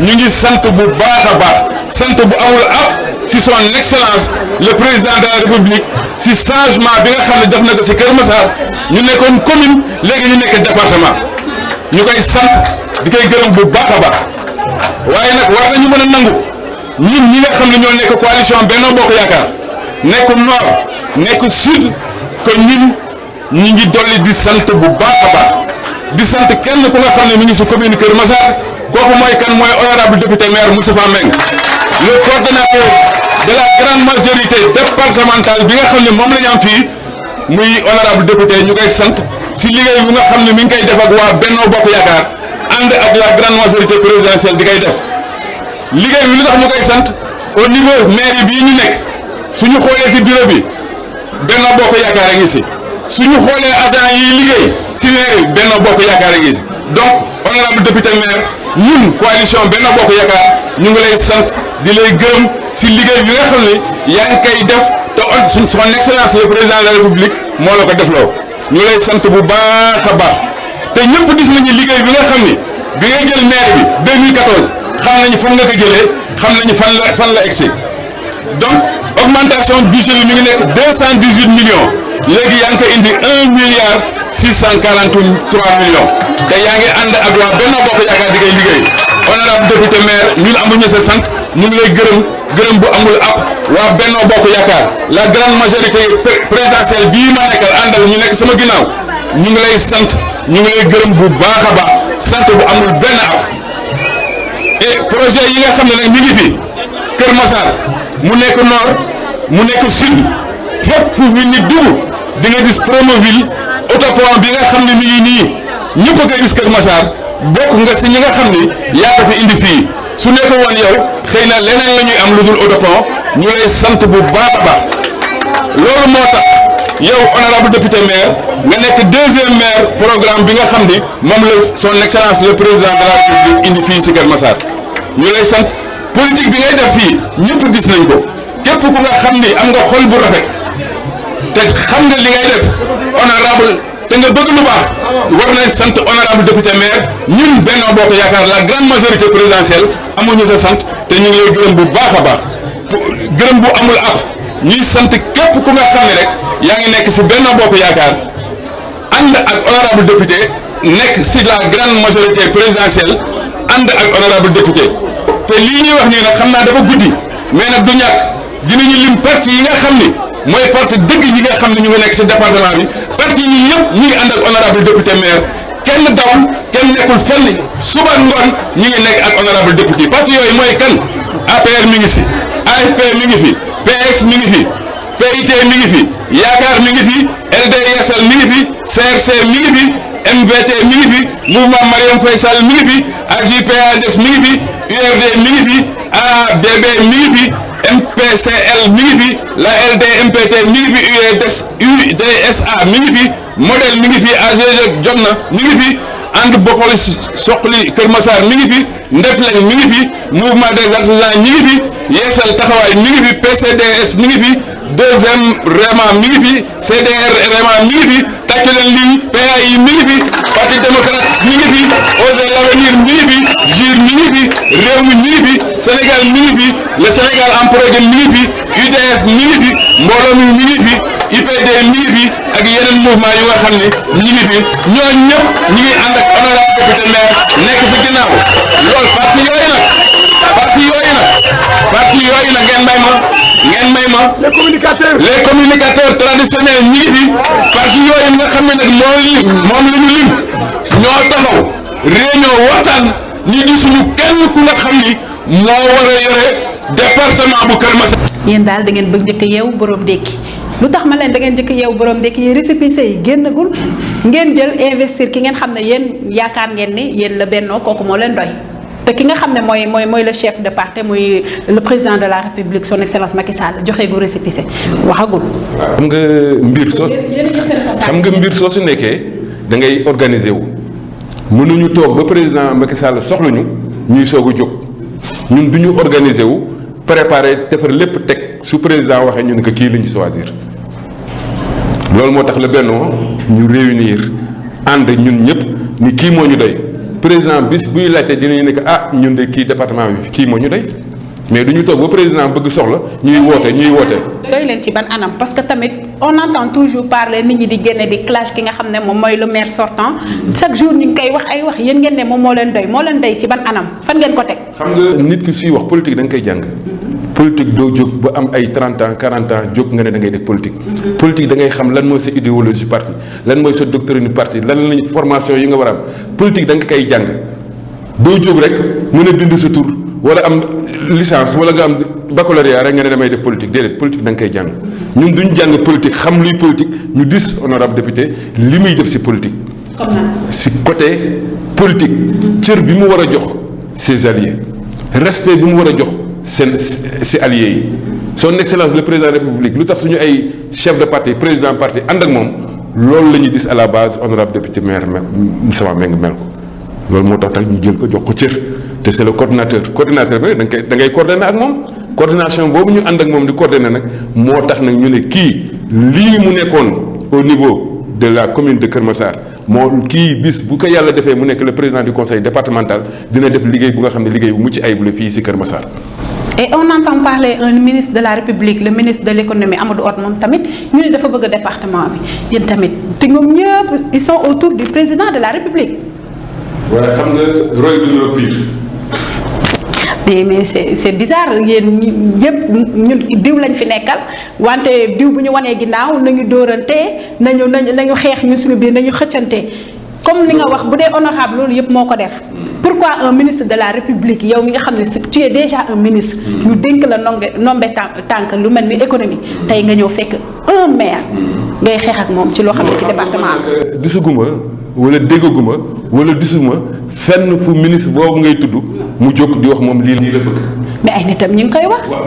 ñu ngi sant bu baax a baax sant bu amul ab si son excellence le président de la république si changement bi nga xam ne def na ko si Kër Massar ñu nekkoon commune léegi ñu nekk département ñu koy sant di koy gërëm bu baax a baax waaye nag war nañu mën a nangu ñun ñi nga xam ne ñoo nekk coalition Benno Bokk Yaakaar nekk nord nekk sud kon ñun ñi ngi dolli di sant bu baax a baax di sant kenn ku nga xam ne mi ngi si commune Kër Massar kooku mooy kan mooy honorable député maire Moustapha Meng le coordonnateur de la grande majorité départementale bi nga xam ne moom la ñu am fii muy honorable député ñu koy sant si liggéey bi nga xam ne mi ngi koy def ak waa Benno Bokk Yaakaar ànd ak la grande majorité présidentielle di koy def liggéey bi lu tax ñu koy sant au niveau mairie bii ñu nekk suñu xoolee si bureau bi Benno Bokk Yaakaar a ngi si suñu xoolee agent yi liggéey si mairie Benno Bokk Yaakaar a ngi si donc honorable député maire ñun coalition Benno Bokk Yaakaar ñu ngi lay sant di lay gërëm si liggéey bi nga xam ne yaa ngi koy def te son excellence le président de la république moo la ko defloo ñu lay sant bu baax a baax te ñëpp gis nañu liggéey bi nga xam ni bi ngay jël maire bi 2014 xam nañu fan nga ko jëlee xam nañu fan la egsi donc augmentation budget bi mi ngi nekk 218 millions léegi yaa ngi ko indi 1 milliard 643 millions te yaa ngi ànd ak waa Benno Bokk Yaakaar di koy liggéey honorable député maire ñun amuñu sa sant ñu ngi lay gërëm bu amul ab waa Benno Bokk Yaakaar la grande majorité présidentielle bii ma nekkal àndal ñu nekk sama ginnaaw ñu ngi lay sant ñu ngi lay gërëm bu baax a baax sant bu amul benn ab et projet yi nga xam ne nag mi ngi fi Kër Massar mu nekk nord mu nekk sud fépp fu fi nit dugg di nga gis Promoville autopont bi nga xam ne mi ngi nii ñëpp a koy gis Kër Massar bokk nga si ñi nga xam ni yaa ko fi indi fii su nekk woon yow xëy na leneen la ñuy am lu dul autopont ñu lay sant bu baax a baax loolu moo tax yow honorable député maire nga nekk deuxième maire programme bi nga xam ni moom la son excellence le président de la république indi fii si Kër Massar ñu lay sant politique bi ngay def fii ñëpp gis nañ ko képp ku nga xam ni am nga xol bu rafet te xam nga li ngay def honorable te nga bëgg lu baax war nañ sant honorable député maire ñun Benno Bokk Yaakaar la grande majorité présidentielle amuñu sa sant te ñu ngi lay gërëm bu baax a baax gërëm bu amul ab ñuy sant képp ku nga xam ne rek yaa ngi nekk si Benno Bokk Yaakaar ànd ak honorable député nekk si la grande majorité présidentielle ànd ak honorable député te lii ñuy wax nii nag xam naa dafa guddi mais nag du ñàkk dinañu lim parti yi nga xam ni mooy parti dëgg yi nga xam ne ñu ngi nekk si département bi parti yi yëpp ñu ngi ànd ak honorable député maire kenn dawul kenn nekkul fenn suba ngoon ñu ngi nekk ak honorable député parti yooyu mooy kan APR mi ngi si AFP mi ngi fi PS mi ngi fi PIT mi ngi fi Yaakaar mi ngi fi LDSL mi ngi fi CRC mi ngi fi MVT mi ngi fi mouvement Marième Faye Sall mi ngi fi AJ/PADS mi ngi fi URD mi ngi fi ADB mi ngi fi MPCL mi ngi fi la LDMPT mi ngi fi UDSA mi ngi fi modèle mi ngi fi AGG jot na mi ngi fi ànd bokkali soqali Kër Massar mi ngi fi Ndefleng mi ngi fi mouvement des artisans mi ngi fi Yeesal Taxawaay mi ngi fi PCDS mi ngi fi deuxième REMA mi ngi fi CDR REMA mi ngi fi tàccu leen lii PAI mi ngi fi parti démocrate mi ngi fi Osez l'Avenir mi ngi fi JUR mi ngi fi réew mi ngi fi mi ngi fi UDS mi ngi fi mbooloo mi mi ngi fi IPD mi ngi fi ak yeneen mouvement yu nga xam ne ñi ngi fi ñooñu ñëpp ñi ngi ànd ak honorable député maire nekk si ginnaaw loolu parti yooyu nag ngeen may ma les communicateurs traditionnels ñi ngi fi parti yooyu nga xam ne nag moom la ñu lim ñoo taxaw réunion waxtaan ñu gisuñu kenn ku nga xam ni moo war a yore département bu Kër Massar. yéen daal da ngeen bëgg njëkk a yeewu borom ndékki lu tax ma leen da ngeen njëkk a yeewu borom ndékki yi récépissé yi génnagul ngeen jël investir ki ngeen xam ne yéen yaakaar ngeen ni yéen la bennoo kooku moo leen doy te ki nga xam ne mooy le chef de parti muy le président de la république son excellence Macky Sall joxeegul récépissé waxagul. xam nga mbir soo su nekkee da ngay organiser wu mënuñu toog ba président Macky Sall soxlañu ñuy soog a jóg ñun du ñu organiser wu préparer defar lépp teg su président waxee ñu ne que kii la ñu choisir loolu moo tax la bennoo ñu réunir ànd ñun ñëpp ni kii moo ñu doy président bis buy laajte dinañu ne que ñun de kii département bi kii moo ñu doy mais du ñu toog ba président bëgg soxla ñuy woote. doy leen ci ban anam parce que tamit on entend toujours parler nit ñi di génne di clash ki nga xam ne moom mooy le maire sortant chaque jour ñu ngi koy wax ay wax yéen ngeen ne moom moo leen doy ci ban anam fan ngeen ko teg. xam nga nit ki suy wax politique da nga koy jàng. politique doo jóg ba am ay 30 ans 40 ans jóg nga ne da ngay def politique. politique da ngay xam lan mooy sa idéologie parti lan mooy sa doctrine parti lan lañ formation yi nga war a am politique da nga koy jàng doo jóg rek mën a bind sa tur wala am licence wala nga am baccalauréat rek nga ne damay def politique déedéet politique da nga koy jàng ñun duñ jàng politique xam luy politique ñu dis honorable député li muy def si politique. si côté politique. cër bi mu war a jox ses alliés respect bi mu war a jox si alliés yi son excellence le président de la république lu tax suñu ay chef de parti président parti ànd ak moom loolu la ñuy dis à la base honorable député maire Moussa Mbengue mel ko loolu moo tax ñu jël ko jox ko cër te c'est le coordinateur bi da ngay coordonner ak moom coordination boobu ñu ànd ak moom di coordonner nag moo tax nag ñu ne kii lii mu nekkoon au niveau de la commune de Kër Massar moo kii bis bu ko yàlla defee mu nekk le président du conseil départemental dina def liggéey bu nga xam ne liggéey bu mucc ayib la fii si Kër Massar. et on entend parler un ministre de la république le ministre de l'économie Amadou Hott moom tamit ñu ne dafa bëgg département bi yéen tamit te ñoom ñëpp ils sont autour du président de la république. waaye xam nga roy du ñu pire. mais c'est bizarre yéen ñëpp ñun diw lañ fi nekkal wante diw bu ñu wanee ginnaaw nañu dóorante nañu xeex ñu suñu biir nañu xëccante comme li nga wax bu dee honorable loolu yëpp moo ko def. pourquoi un ministre de la république yow mi nga xam ne tu es déjà un ministre ñu dénk la nombe tànk lu mel ni économie tey nga ñëw fekk un maire ngay xeex ak moom ci loo xam ne ci département bi. gisuguma wala déggaguma wala gisuma fenn fu ministre boobu ngay tudd mu jóg di wax moom lii la bëgg. mais ay nitam ñu ngi koy wax. waaw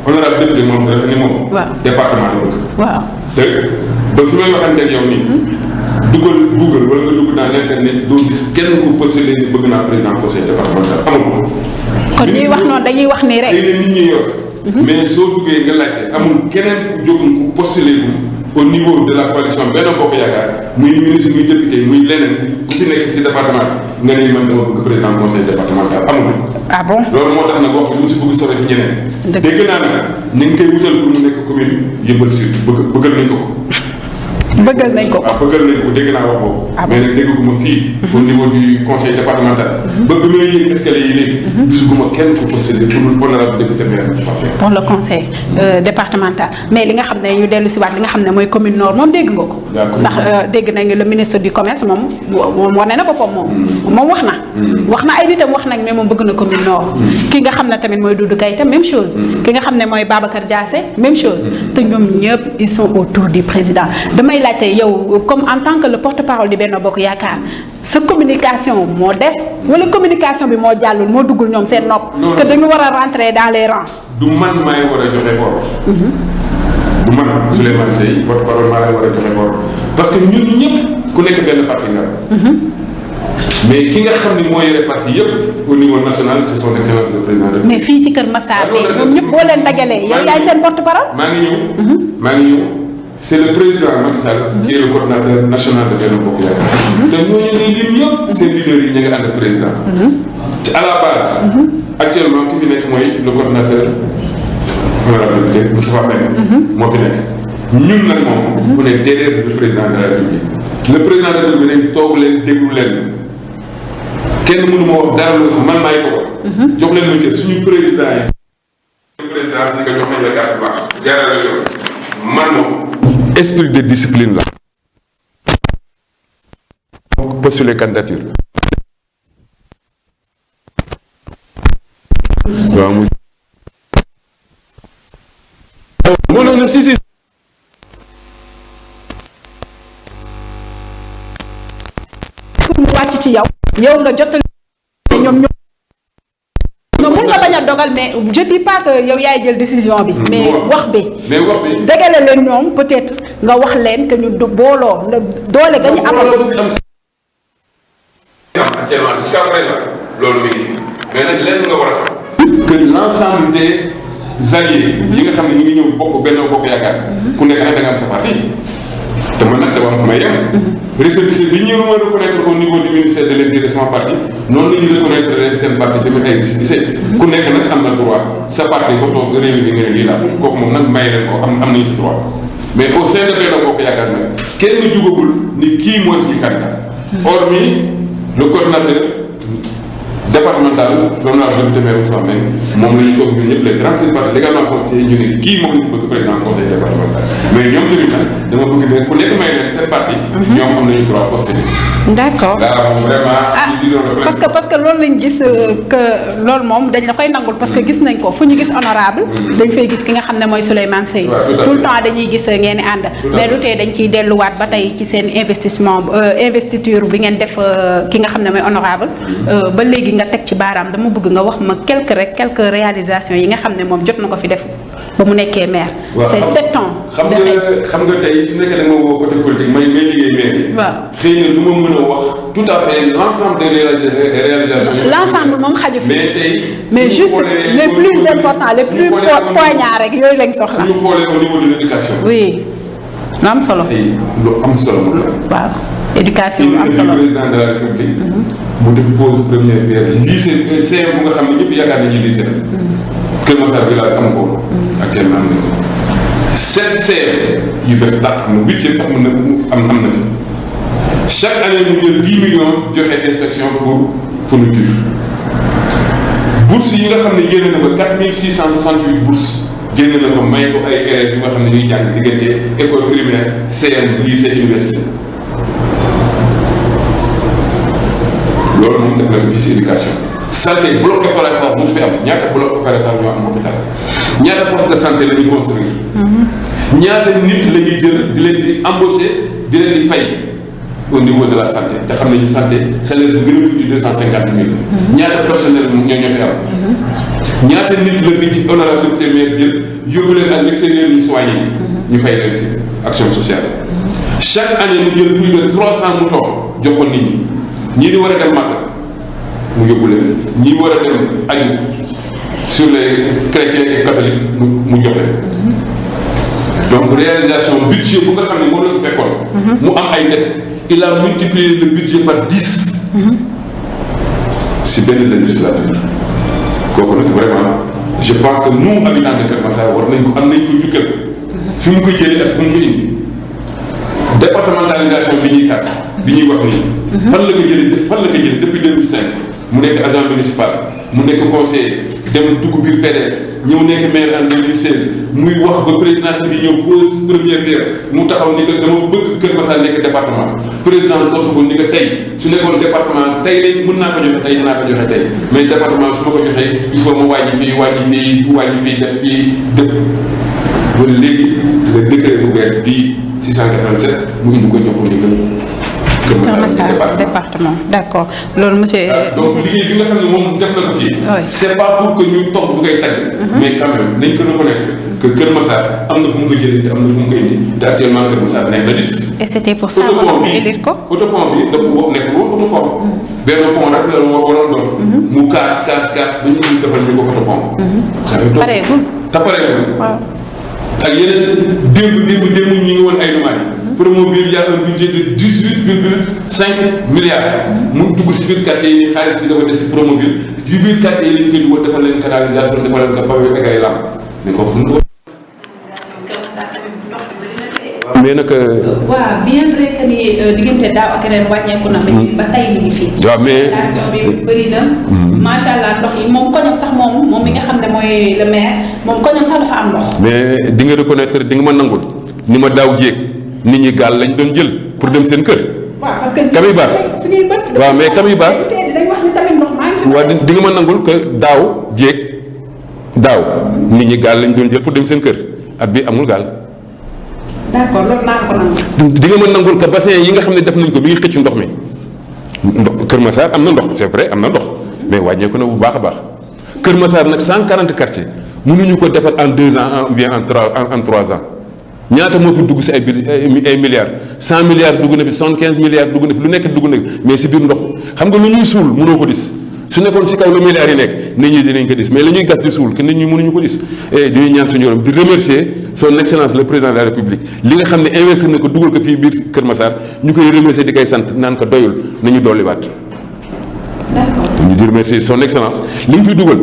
honorable député moom dafa ni moom. waaw département la bëgg. waaw te ba fi may waxante ak yow nii. dugal Google wala nga dugg dans l'internet doo gis kenn ku postulé ni bëgg naa président conseil départemental amul. kon ñuy wax noonu dañuy wax nii rek. xëy na nit ñi yor. mais soo duggee nga laajte amul keneen ku jóg ku postulé au niveau de la coalition Benno Bokk Yaakaar muy ministre muy député muy leneen ku fi nekk ci département nga ne man dama bëgg président conseil départemental amul. ah bon loolu moo tax nag wax bi mu si bëgg sore si ñeneen. dégg naa ne ni nga koy wutal pour mu nekk commune Yeumbeul Sud bëggal nañ ko. bëggal nañ ko. waaw bëggal nañ ko dégg naa wax boobu. mais nag dégguma fii. au niveau du conseil départemental. bëgg may yéeg escalier yi léegi. gisuguma kenn ku postulé pour honorable député maire pour le conseil départemental mais li nga xam ne ñu dellu si waat li nga xam ne mooy commune nord moom dégg nga ko. ndax dégg nañ le ministre du commerce moom wane na boppam moom wax na. wax na ay nitam wax nañ mais moom bëgg na commune nord. ki nga xam ne tamit mooy Doudou Keïta même chose. ki nga xam ne mooy Babacar Diassé même chose. te ñoom ñëpp ils sont autour du président damay laajte yow comme en tant que le porte-parole du Benno Bokk Yaakaar sa communication moo des wala communication bi moo jàllul moo duggul ñoom seen nopp. que dañu war a rentrer dans les rangs. du man maay war a joxe ordre. du man Souleymane Seye porte-parole maa lay war a joxe ordre parce que ñun ñëpp ku nekk benn parti nga. mais ki nga xam ni moo yore parti yëpp au niveau national c'est son excellence le président de. mais fii ci Kër Massar bi ñoom ñëpp boo leen dajalee yow yaay seen porte-parole. maa ngi ñëw. c'est le président Macky Sall qui est le coordinateur national de Benno Bokk Yaakaar. te ñooñu ñuy lim yëpp seen leaders yi ñu ngi ànd président. te à la base. actuellement ki fi nekk mooy le coordinateur honorable député Moustapha Mbengue moo fi nekk ñun nag moom on est derrière le président de la République le président de la République nañ toog leen déglu leen kenn mënu ma wax dara lu nga xam man maay ko jox leen ma cër suñu président yi suñu président ñi nga jox nañ la carte blanche jaarale la yoon man moom esprit de discipline la postuler candidature waaw muy non non si pour mu wàcc ci yow nga jottali ñoom mën nga bañ a dogal mais je dis pas que yow yaay jël décision bi mais wax bi dégale leen ñoom peut-être nga wax leen que ñu booloo doole ga ñu amal actuellement jusqu'à présent loolu mi ngi fi mais nag lenn nga war a xam que l'ensemble des alliés yi nga xam ne ñu ngi ñëw bokk Benno Bokk Yaakaar ku nekk nag da nga am sa parti te man nag dama am may yem récépissé bi ñu ma reconnaître au niveau du ministère de l'Intérieur sama parti noonu la ñuy reconnaître seen parti tamit ay récépissé ku nekk nag am na droit sa parti ko toog nga réew nga ne lii la kooku moom nag may leen ko am nañu si droit mais au sein de Benno Bokk Yaakaar nag kenn jugagul ni kii mooy suñu candidat hormis le coordinateur départemental l'honorable député maire Moustapha Mbengue moom la ñu toog ñun ñëpp les 36 partis légalement conseillers ñu ne kii moom la ñu bëgg président conseil départemental mais ñoom tamit nag dama bëgg ne ku nekk may leen seen parti ñoom am nañu droit postuler. d'accord vraiment parce que loolu lañ gis que loolu moom dañ la koy nangul parce que gis nañ ko fu ñu gis honorable dañ fay gis ki nga xam ne mooy Souleymane Seye tout le temps dañuy gis ngeen di ànd mais du tee dañ ciy delluwaat ba tey ci seen investiture bi ngeen def ki nga xam ne mooy honorable ba léegi nga teg ci baaraam dama bëgg nga wax ma quelques réalisations yi nga xam ne moom jot na ko fi def ba mu nekkee maire. c'est 7 ans. xam nga tey su nekkee da nga woo côté politique may liggéey maire yi. waaw xëy na du ma mën a wax tout à fait l'ensemble des réalisations. l'ensemble moom xaju fi. mais tey mais juste les plus importants les plus poignants rek yooyu lañ soxla. suñu xoolee au niveau de l'éducation. oui lu am solo. lu am solo moom la. waaw éducation lu am solo. président de la République. mu def pose première pierre lycée CM bu nga xam ne ñëpp yaakaar nañu lycée Kër Massar village am ko actuellement am nañ ko 7 CM yu bees tàq mu 8e tax na am na fi chaque année mu jël 10 millions joxe inspection pour fourniture bourse yi nga xam ne génne na ko 4668 bourses génne na ko may ko ay élèves yu nga xam ne ñuy jàng diggante école primaire CM lycée université loolu moom def na ko fii si éducation santé bloc opératoire mu fi am ñaata bloc opératoire ñoo am hôpital ñaata poste de santé la ñuy construire ñaata nit la ñuy jël di leen di embaucher di leen di fay au niveau de la santé te xam nañu santé salaire bu gën a tuuti 250 000 ñaata personnel ñoo fi am ñaata nit la fi ci honorable député maire jël yóbbu leen à l'extérieur ñu soigné ñu fay leen si action sociale chaque année mu jël plus de 300 moutons jox ko nit ñi ñii di war a dem Makka mu yóbbu leen ñii war a dem aju sur les chrétiens et catholiques mu jox leen donc réalisation budget bu nga xam ne moo la fekkoon mu am ay dette il a multiplié le budget par 10 si benn législature kooku nag vraiment je pense que nous habitants de Kër Massar war nañ ko am nañ ko njukkal fi mu ko jëlee ak fi mu ko indi départementalisation bi ñuy kaas bi ñuy wax nii fan la ko jëlee depuis 2005 mu nekk agent municipal mu nekk conseiller dem dugg biir PDS ñëw nekk maire en 2016 muy wax ba président bi di ñëw pose première pierre mu taxaw ni que dama bëgg Kër Massar nekk département président tontu ko ni que tey su nekkoon département tey léegi mën naa ko joxe tey dinaa ko joxe tey mais département su ma ko joxee il faut ma wàññi fii def fii dëpp ba léegi le décret bu bees bii 687 mu indi ko jox ko ni que Kër Massar département d'accord loolu monsieur. donc liggéey bi nga xam ne moom def na ko fii. c'est pas pour que ñu toog bu koy tagg. mais quand même nañ ko reconnaître que Kër Massar am na fu mu ko jëlee te am na fu mu ko indi te actuellement Kër Massar nekk na liste. et c'était pour ça que ñu élire ko. autopont bi dafa nekk woon autopont. benn pont rek la waroon doon. mu kaas ba ñu defal ñu ko autopont. pareegul. te pareegul. waaw. ak yeneen démb ñu ngi woon ay numéros yi. Promoville y a un budget de 18,5 milliards. mu dugg si biir quartier yi xaalis bi dafa des si Promoville ci biir quartier yi lañ koy dugal defal leen canalisation defal leen ko pavé ak ay lamp mais kooku duñ ko. mais nag. waaw bien vrai que ni diggante daaw ak ren wàññeeku na. mais ba tey mi ngi fi. waaw mais population bi bëri na. macha allah ndox yi moom koñam sax moom mi nga xam ne mooy le maire moom koñam sax dafa am ndox. mais di nga reconnaître di nga ma nangul ni ma daaw jéeg nit ñi gaal lañ doon jël pour dem seen kër. waaw parce que Camibas suñuy bët. waaw mais Camibas dinañ wax ni tamit ndox maa ngi fi. waaw di nga ma nangul que daaw jéeg daaw nit ñi gaal lañ doon jël pour dem seen kër at bi amul gaal. d'accord loolu naa ko nangu. di nga ma nangul que bassin yi nga xam ne def nañ ko mi ngi xëcc ndox mi Kër Massar am na ndox c'est vrai am na ndox mais wàññeeku na bu baax a baax Kër Massar nag 140 quartiers mënuñu ko defar en 2 ans ou bien en 3 ans ñaata moo fi dugg si ay milliards 100 milliards dugg na fi 75 milliards dugg na fi lu nekk dugg na fi mais si biir ndox xam nga lu ñuy suul mënoo ko gis su nekkoon si kaw lu milliards yi nekk nit ñi dinañ ko gis mais la ñuy gas di suul que nit ñi mënuñu ko gis et dañuy ñaan suñu yorom di remercier son excellence le président de la république li nga xam ne investir na ko dugal ko fii biir Kër Massar ñu koy remercier di koy sant naan ko doyul nañu dolliwaat. d'accord ñu di remercier son excellence li ñu fi dugal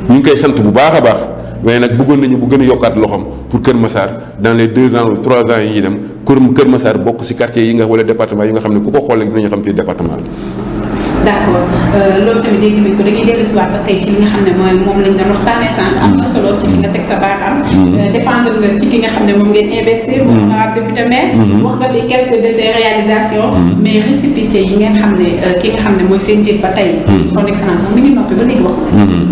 ñu ngi koy sant bu baax a baax waaye nag bëggoon nañu bu gën a yokkaat loxoom pour Kër Massar dans les 2 ans ou 3 ans yi ñuy dem Kër Massar bokk si quartier yi nga wala département yi nga xam ne ku ko xoolee dinañu xam ci département bi. d'accord loolu tamit dégg nañ ko dañuy dellu si waat ba tey ci li nga xam ne moom lañ doon waxtaanee sànq am na solo ci fi nga teg sa baaxam. défendre nga ci ki nga xam ne moom ngeen investir. moom honorable député maire. wax nga fi quelques de ses réalisations. mais récépissé yi ngeen xam ne ki nga xam ne mooy seen njiit ba tey. son excellence moom mi ngi noppi ba léegi wax ko.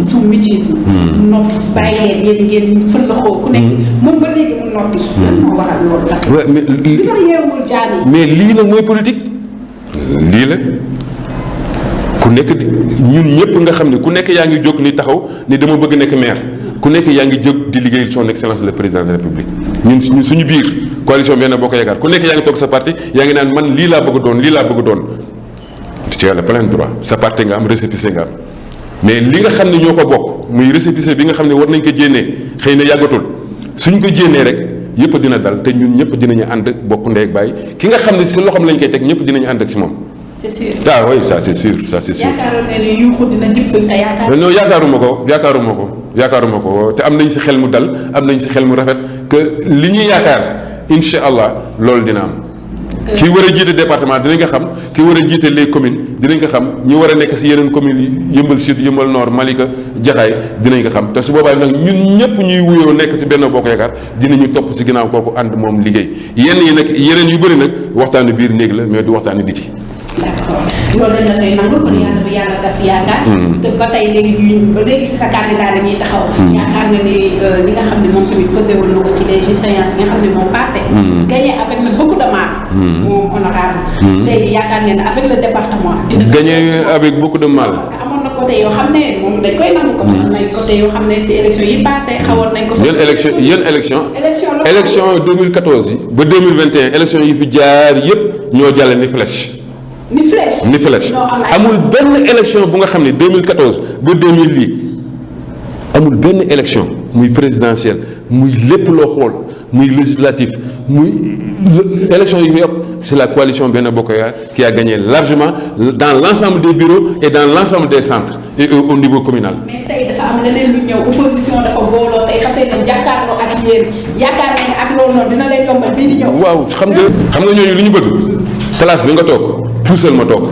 son mutisme. mu noppi bàyyi leen ngeen fëllaxoo ku nekk moom ba léegi mu noppi. lan moo waral loolu la. waaw mais li fa yeewul jaan yi. mais lii nag mooy politique lii la. ku nekk ñun ñëpp nga xam ne ku nekk yaa ngi jóg ni taxaw ni dama bëgg nekk maire ku nekk yaa ngi jóg di liggéeyal son excellence le président de la république ñun suñu biir coalition Benno Bokk Yaakaar ku nekk yaa ngi toog sa parti yaa ngi naan man lii laa bëgg doon lii laa bëgg doon tu as le plein droit sa parti nga am récépissé nga am mais li nga xam ne ñoo ko bokk muy récépissé bi nga xam ne war nañ ko jénnee xëy na yàggatul suñ ko jénnee rek yëpp dina dal te ñun ñëpp dinañu ànd bokk ndey ak baay ki nga xam ne si loxoom lañ koy teg ñëpp dinañu ànd ak si moom. c'est sûr. ah oui ça c'est sûr ça c'est sûr. yaakaaroon ne ni yuuxu dina jib fi te yaakaar. non yaakaaruma ko te am nañ si xel mu dal am nañ si xel mu rafet que li ñuy yaakaar incha allah loolu dina am. ki war a jiite département dinañ ko xam ki war a jiite les communes dinañ ko xam ñi war a nekk si yeneen communes yi Yëmbal Sud Yëmbal Nord Malika Jaxaay dinañ ko xam te su boobaa nag ñun ñëpp ñuy wuyoo nekk si Benno Bokk Yaakaar dinañu topp si ginnaaw kooku ànd moom liggéey yenn yi nag yeneen yu bëri nag waxtaanu biir néeg la mais du waxtaanu biti. d'accord loolu dañ la koy nangu kon yàlla bu yàlla tas yaakaar. te ba tey léegi si sa candidat la ñuy taxaw. yaakaar nga ni li nga xam ne moom tamit posé woon na ko ci les échéances yi nga xam ne moom passé. gagné avec beaucoup de mal. moom honorable. tey yaakaar ngeen ne avec le département. gagné avec beaucoup de mal. parce que amoon na côté yoo xam ne moom dañ koy nangu ko. am nañ côté yoo xam ne si élection yi passé xawoon nañ ko. yan élection 2014 yi ba 2021 élection yi fi jaar yëpp ñoo jàll ni flèche. ni flèche amul benn élection bu nga xam ne 2014 ba 2000 lii amul benn élection muy présidentielle muy lépp loo xool muy législatif muy élection yi yëpp c'est la coalition Benno Bokk Yaakaar qui a gagné largement dans l'ensemble des bureaux et dans l'ensemble des centres et au niveau communal. mais tey dafa am leneen lu ñëw opposition dafa booloo tey fas yéene jàkkaarloo ak yéen yaakaar nañ ak loolu noonu dina leen yombal di ñëw. waaw xam nga ñooñu lu ñu bëgg classe bi nga toog puusal ma toog.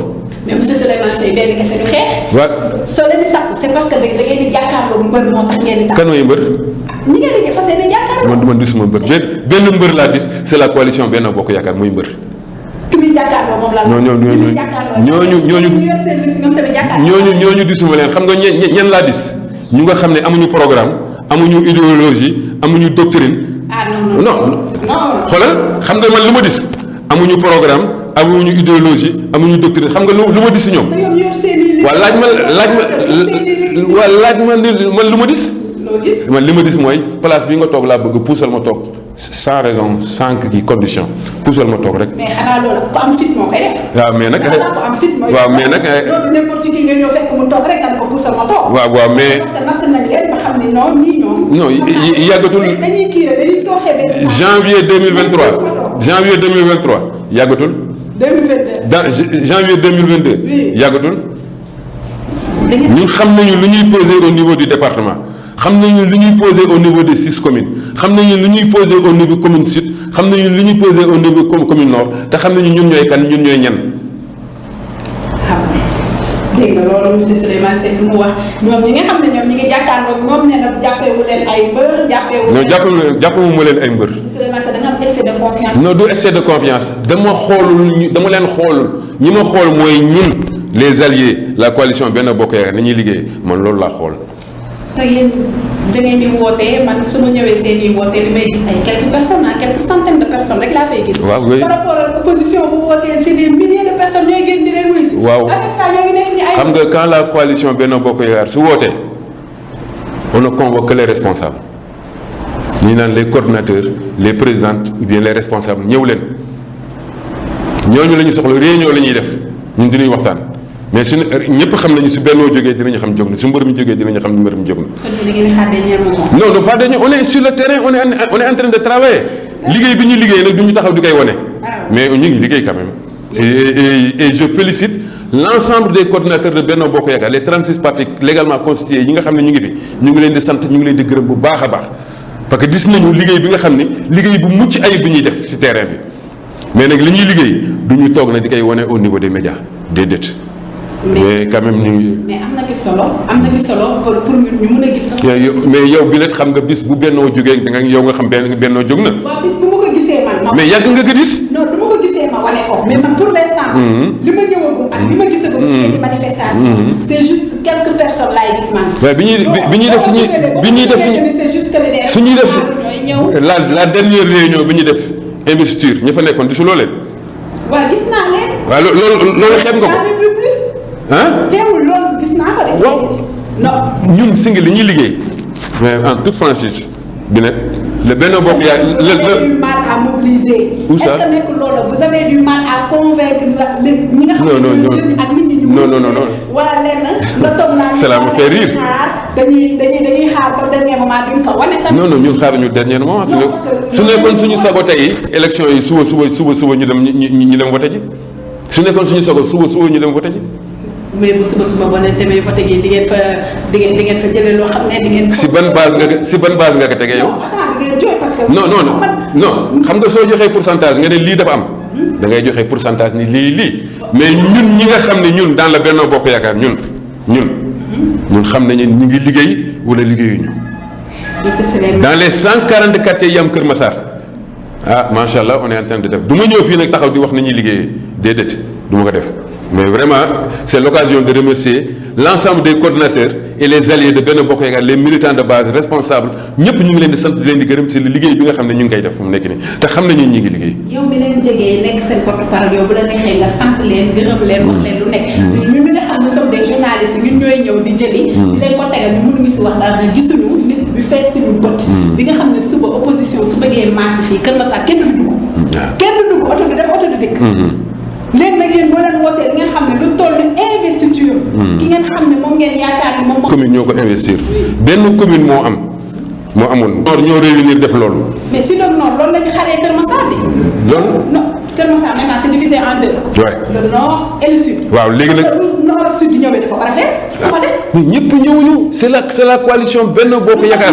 mais monsieur Souleymane Seye benn kese du xeex. waaw soo leen di takk c'est parce que da ngeen di jàkkaarloo mbër moo tax ngeen di takk. kan mooy mbër. ñi ngeen di fas yéene jàkkaarloo. man gisuma mbër benn mbër laa gis c'est la coalition Benno Bokk Yaakaar mooy mbër. ki muy jàkkaarloo moom la. ñooñu gisuma leen xam nga ñen laa gis ñu nga xam ne amuñu programme amuñu idéologie amuñu doctrine. non xoolal xam nga man lu ma gis amuñu programme amuñu idéologie amuñu doctrine xam nga lu ma gis si ñoom. waaw laaj ma man lu ma gis. man li ma gis mooy place bi nga toog laa bëgg puusal ma toog sans raison sans kii condition puusal ma toog rek. mais xanaa loolu ku am fit moo koy def. waaw mais nag. waaw mais nag. loolu n'importe qui nga ñëw fekk mu toog rek nga ko puusal ma toog. waaw mais. parce que natt nañ leen ba xam ne non ñii ñoom. non yàggatul. dañuy kii rek dañuy sooxee janvier 2023 yàggatul. 2022. janvier 2022. oui yàggatul. ñun xam nañu lu ñuy peser au niveau du département xam nañu lu ñuy posé au niveau des 6 communes xam nañu lu ñuy posé au niveau commune sud xam nañu lu ñuy posé au niveau commune nord te xam nañu ñun ñooy kan ñun ñooy ñan. dégg nga loolu monsieur Souleymane Sène li mu wax ñoom ñi nga xam ne ñoom ñi ngi jàkkaarloo ñoom nee na jàppewu leen ay mbër jàppewu ma leen ay mbër. monsieur Souleymane Sène da nga am excès de confiance. non du excès de confiance dama leen xoolul ñi ma xool mooy ñun les alliés la coalition Benno Bokk Yaakaar ni ñuy liggéey man loolu laa xool. te yéen da ngeen di wootee man su ma ñëwee seen i wootee li may gis ay quelques personnes quelques centaines de personnes rek laa fay gis. waaw oui par rapport ak opposition bu wootee c'est des milliers de personnes ñooy génn di leen wuy si. waaw avec ça ñoo ngi nekk ni ay. xam nga quand la coalition Benno Bokk Yaakaar su wootee on ne convoque que les responsables ñi naan les coordonnateurs les présidentes ou bien les responsables ñëw leen ñooñu la ñu soxla réunion la ñuy def ñun dinañ waxtaan. mais suñu ñëpp xam nañu su Benno jógee dinañu xam jóg na su mbër mi jógee dinañu xam mbër mi jóg na. kon da ngeen di xaar dernier moment. non non pas dernier on est sur le terrain on est en train de travailler liggéey bi ñu liggéey nag du ñu taxaw di koy wane. mais ñu ngi liggéey quand même. et je félicite l'ensemble des coordinateurs de Benno Bokk Yaakaar les 36 partis légalement constitués yi nga xam ne ñu ngi fi ñu ngi leen di sant ñu ngi leen di gërëm bu baax a baax parce que gis nañu liggéey bi nga xam ni liggéey bu mucc ayib bi ñuy def ci terrain bi mais nag li ñuy liggéey du ñu toog na di koy wane au niveau des médias déedéet. mais quand même ñu. mais am na ci solo pour ñu mën a gis. parce que mais yow bi leen xam nga bis bu Benno jógee da nga yow nga xam Benno jóg na. waaw bis bu ma ko gisee man. mais yàgg nga ko gis. non du ma ko gisee ma wane ko mais man pour l'instant. li ma ñëwagum ak li ma gisagum. ci manifestation. c'est juste quelques personnes laay gis man. waaw bi ñuy def suñuy def la dernière réunion bi ñuy def investiture ña fa nekkoon gisuloo leen. waaw gis naa leen. waaw loolu xeeb nga ko. teewul loolu gis naa ko de. waaw non. ñun Singi li ñuy liggéey mais en toute franchise bi ne le Benno Bokk Yaakaar vous avez du mal à mobiliser. Où ça? Est-ce que nekk loolu vous avez du mal à convaincre ñi nga xam ne jeunes ak nit ñi ñu. non wala lenn nga toog naa. cela me fait rire. dañuy xaar ba dernier moment duñ ko wane tamit. non ñun xaaruñu dernier moment. su nekkoon suñu sago tey élection yi suba ñu dem ñu dem voté ji su nekkoon suñu sago suba ñu dem voté ji. mais bu suba boo leen demee voté ji di ngeen fa jëlee loo xam ne di ngeen. si ban base nga ko tegee yow. non attends di ngeen jooy parce que. non xam nga soo joxee pourcentage nga ne lii dafa am. da ngay joxe pourcentage ni lii mais ñun ñi nga xam ne ñun dans le Benno Bokk Yaakaar ñun xam nañu ñu ngi liggéey wala liggéeyuñu. dans les 140 quartiers yi am Kër Massar macha allah on est en train de def du ma ñëw fii nag taxaw di wax ni ñuy liggéeyee déedéet du ma ko def. mais vraiment c'est l'occasion de remercier l'ensemble des coordinateurs et les alliés de Benno Bokk Yaakaar les militants de base responsables ñëpp ñu ngi leen di sant di leen di gërëm ci liggéey bi nga xam ne ñu ngi koy def fu mu nekk nii te xam nañu ñu ngi liggéey. yow mi leen jegee nekk seen porte-parole yow bu la neexee nga sant leen gërëm leen wax leen lu nekk. ñun ñi nga xam ne sommes des journalistes ñun ñooy ñëw di jëli. di leen ko tegal ñu mënuñu si wax dara gisuñu nit bi fees suñu bët. bi nga xam ne suba opposition su bëggee marche fii Kër Massar kenn du fi dugg. kenn du dugg oto du dem oto du dikk. léegi nag yéen boo leen wootee ngeen xam ne lu toll investiture. ki ngeen xam ne moom ngeen yaakaar ni moom moo. commune ñoo ko investir benn commune moo amoon. Nord ñoo réunir def loolu. mais si loolu Nord loolu la ñu xaree Kër Massar bi. loolu. non Kër Massar maintenant c'est divisé en deux. Ouais. le Nord et le Sud. waaw léegi nag Nord ak Sud di ñëwee dafa war a fees. dafa des. mais ñëpp ñëwuñu c'est la coalition Benno Bokk Yaakaar.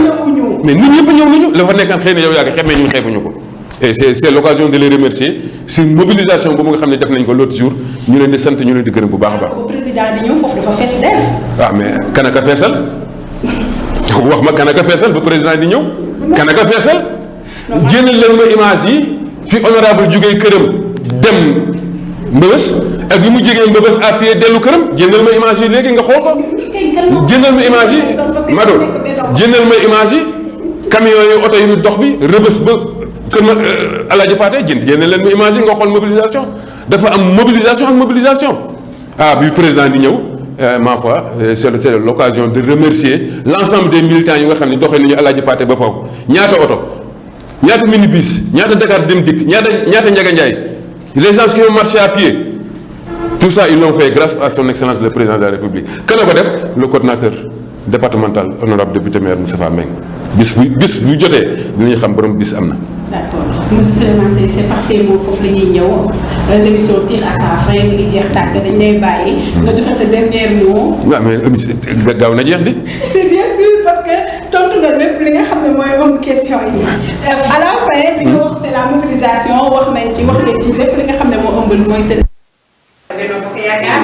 mais nit ñëpp ñëw nañu la fa nekkaan xëy na yow yaa ngi xamee ñu xeebuñu ko. et c'est l'occasion de les remercier si mobilisation boobu nga xam ne def nañ ko l'autre jour ñu leen di sant ñu leen di gërëm bu baax a baax. bu président di ñëw foofu dafa fees del. waaw mais kanaka feesal wax ma kanaka feesal ba président di ñëw kanaka feesal génnal leen ma image yi fi honorable jógee këram dem Mbëbës ak bi mu jógee Mbëbës à pied dellu këram génnal ma image yi léegi nga xool ko génnal ma image yi Mado génnal ma image yi camion yi oto yi dox bi Rëbës ba kër ma Alaaji Paate génne leen ma image yi nga xool mobilisation dafa am mobilisation ak mobilisation bi président di ñëw ma foi c'est l'occasion de remercier l'ensemble des militants yi nga xam ne doxee nañu Alaaji Paate ba foofu ñaata oto ñaata minibus ñaata Dakar Dem Dikk ñaata Ndiaga Ndiaye les gens qui ont marché à pied tout ça ils l'ont fait grâce à son excellence le président de la République kan la ko def le coordinateur départemental honorable député maire Moustapha Mbengue bis bu jotee dinañu xam borom bis am na. d'accord monsieur Souleymane Sèye c'est par ces mots foofu la ñuy ñëw l'émission tire à sa fin mi ngi jeex tàkk dañ lay bàyyi nga joxe sa dernier mot. waaw mais gaaw na jeex di. c'est bien sûr parce que tontu nga lépp li nga xam ne mooy ëmb question yi à la fin li nga wax c'est la mobilisation wax nañ ci wax ngeen ci lépp li nga xam ne moo ëmb mooy seen Benno Bokk Yaakaar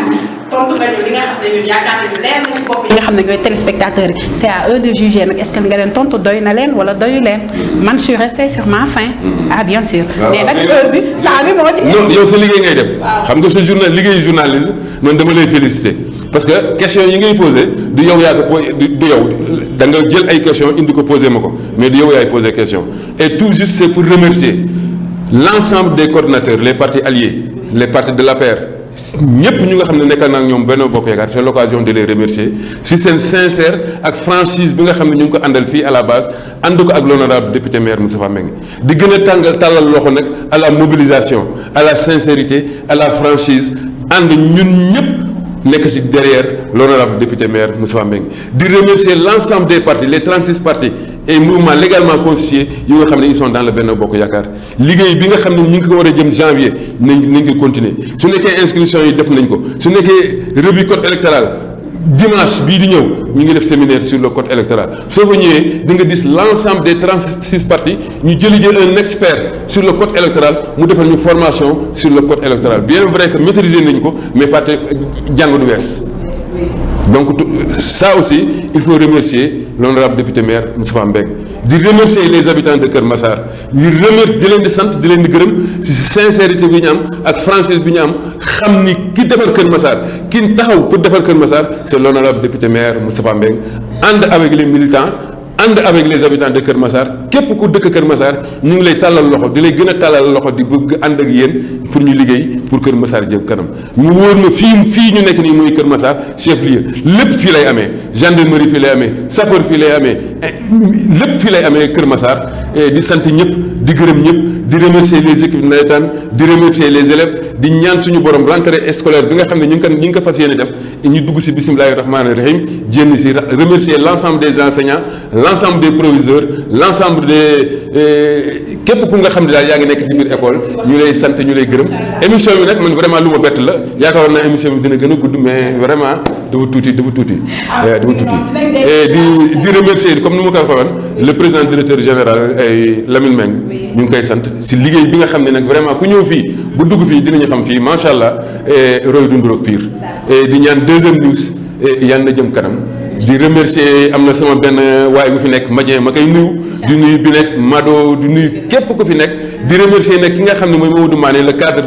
tontu nañu li nga xam ne ñun yaakaar nañu leer na ci bopp yi nga xam ne ñooy téléspectateurs yi c'est à eux de juger nag est-ce que nga leen tontu doy na leen wala doyu leen man je suis restée sur ma faim ah bien sûr mais nag heure bi temps bi moo ci non yow sa liggéey ngay def xam nga sa liggéeyu journalisme man dama lay féliciter parce que question yi ngay posé du yow yaa ko du yow da nga jël ay question indi ko posé ma ko mais du yow yaay posé question et tout juste c'est pour remercier l'ensemble des coordinateurs les partis alliés les partis de l'APR ñëpp ñu nga xam ne nekkal na ak ñoom Benno Bokk Yaakaar c'est l'occasion de les remercier si seen sincère ak franchise bi nga xam ne ñu ngi ko àndal fii à la base ànd ko ak l'honorable député maire Moustapha Mbengue di gën a tàllal loxo nag à la mobilisation à la sincérité à la franchise ànd ñun ñëpp nekk ci derrière l'honorable député maire Moustapha Mbengue di remercier l'ensemble des partis les 36 partis et mouvements légalement constitués yi nga xam ne ils sont dans le Benno Bokk Yaakaar liggéey bi nga xam ne ñu ngi ko war a jëm janvier nañ ko continuer su nekkee inscription yi def nañ ko su nekkee revue code électoral dimanche bii di ñëw ñu ngi def séminaire sur le code électoral soo ko ñëwee di nga gis l'ensemble des 36 partis ñu jëli un expert sur le code électoral mu defal ñu formation sur le code électoral bien vrai que maîtriser nañu ko mais fàtte jàng du wees donc ça aussi il faut remercier l'honorable député maire Moustapha Mbengue di remercier les habitants de Kër Massar di leen di sant di leen di gërëm ci sincérité bi ñu am ak franchise bi ñu am xam ni ki defar Kër Massar ki taxaw pour defar Kër Massar c'est l'honorable député maire Moustapha Mbengue ànd avec les militants ànd avec les habitants de Kër Massar képp ku dëkk Kër Massar ñu ngi lay tàllal loxo di lay gën a tàllal loxo di bëgg ànd ak yéen pour ñu liggéey pour Kër Massar jëm kanam ñu wóor na fii ñu nekk nii muy Kër Massar chef lieu lépp fii lay amee gendarmerie fii lay amee sapeur fii lay amee lépp fii lay amee Kër Massar di sant ñëpp di gërëm ñëpp di remercier les équipes nawetaan di remercier les élèves di ñaan suñu borom rentrée scolaire bi nga xam ne ñu ngi ko fas yéene def ñu dugg ci bismillahir rahmanir rahim jénn ci remercier l'ensemble des enseignants l'ensemble des proviseurs l'ensemble des képp ku nga xam ne daal yaa ngi nekk ci biir école ñu lay sant ñu lay gërëm émission bi nag man vraiment lu ma bett la yaakaaroon naa émission bi dina gën a gudd mais vraiment dafa tuuti et di remercier comme ni ma ko waxoon le président directeur général ay Lamine Meng ñu ngi koy sant ci liggéey bi nga xam ne nag vraiment ku ñëw fii bu dugg fii dinañu xam fii macha allah roy dunduroog pire di ñaan deuxième news yàlla na jëm kanam di remercier am na sama benn waay bu fi nekk Madien ma koy nuyu di nuyu bi nekk Mado di nuyu képp ku fi nekk di remercier nag ki nga xam ne mooy Mamadou Mané le cadre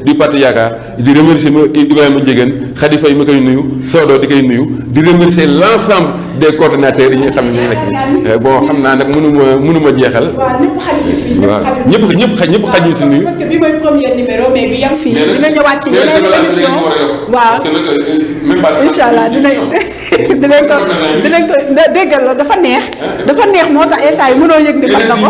du parti Yaakaar di remercier Ibrahima Ndiégène Khady Faye ma koy nuyu Sodo di koy nuyu di remercier l'ensemble des coordonnateurs yi nga xam ne ñoo nekk nii bon xam naa nag mënuma jeexal. waaw ñëpp xaj ñu si nuyu. parce que bi mooy premier numéro mais bi yam fii dina ñëwaat ci yeneen émission waaw incha allah dinañ ko déggal la dafa neex moo tax instant yi mënoo yëg ni xam na ko.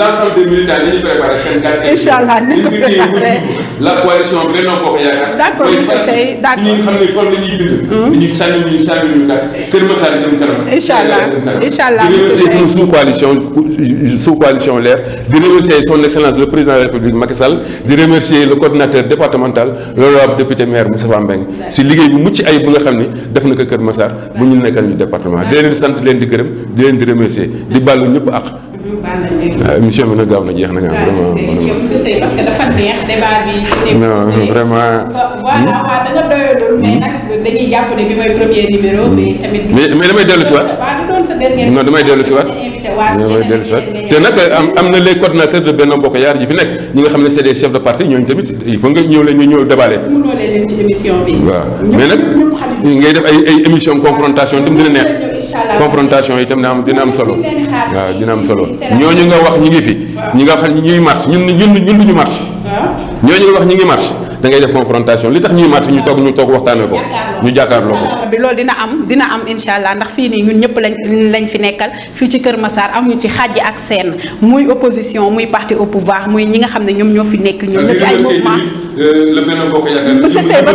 l'ensemble des militants yi ñu préparé seen carte. incha allah nañ ko préparé la coalition Benno Bokk Yaakaar. d'accord monsieur Seye d'accord ñi nga xam ne kon la ñuy bind. ñu sànni ñu kat Kër Massar jëm kanam. incha allah di remercier suñu sous coalition leer di remercier son excellence le président de la République Macky Sall di remercier le coordinateur départemental l'honorable député maire Moustapha Mbengue si liggéey bu mucc ayib bu nga xam ni def na ko Kër Massar bu ñu nekkal ñu département di leen di sant leen di gërëm di leen di remercier di bàllu ñëpp ak. waaw émission bi nag gaaw na jeex na nga vraiment. parce que dafa neex débat bi. non vraiment. voilà waaw da nga doyalul mais nag dañuy jàpp ne bi mooy premier numéro. mais tamit. mais damay dellu si waat. non damay dellu si waat. te nag am na les coordinateurs de Benno Bokk Yaakaar yi fi nekk ñi nga xam ne c'est des chefs de parti ñooñu tamit il faut nga ñëw déballer. mënoo leen ci émission bi. waaw mais nag ngay def ay émission confrontation itam dina neex. confrontation itam dina am solo. waaw dina am solo ñooñu nga wax ñi ngi fi. ñi nga xam ñuy marche ñun duñu marche. ñooñu nga wax ñi ngi marche da ngay def confrontation li tax ñuy marche ñu toog waxtaanee ko. ñu jàkkaarloo ko. bi loolu dina am incha allah ndax fii nii ñun ñëpp lañ fi nekkal fii ci Kër Massar amuñu ci xàjj ak seen muy opposition muy parti au pouvoir muy ñi nga xam ne ñoom ñoo fi nekk ñoom ñëpp ay mouvement le Benno Bokk Yaakaar. Monsieur Seyba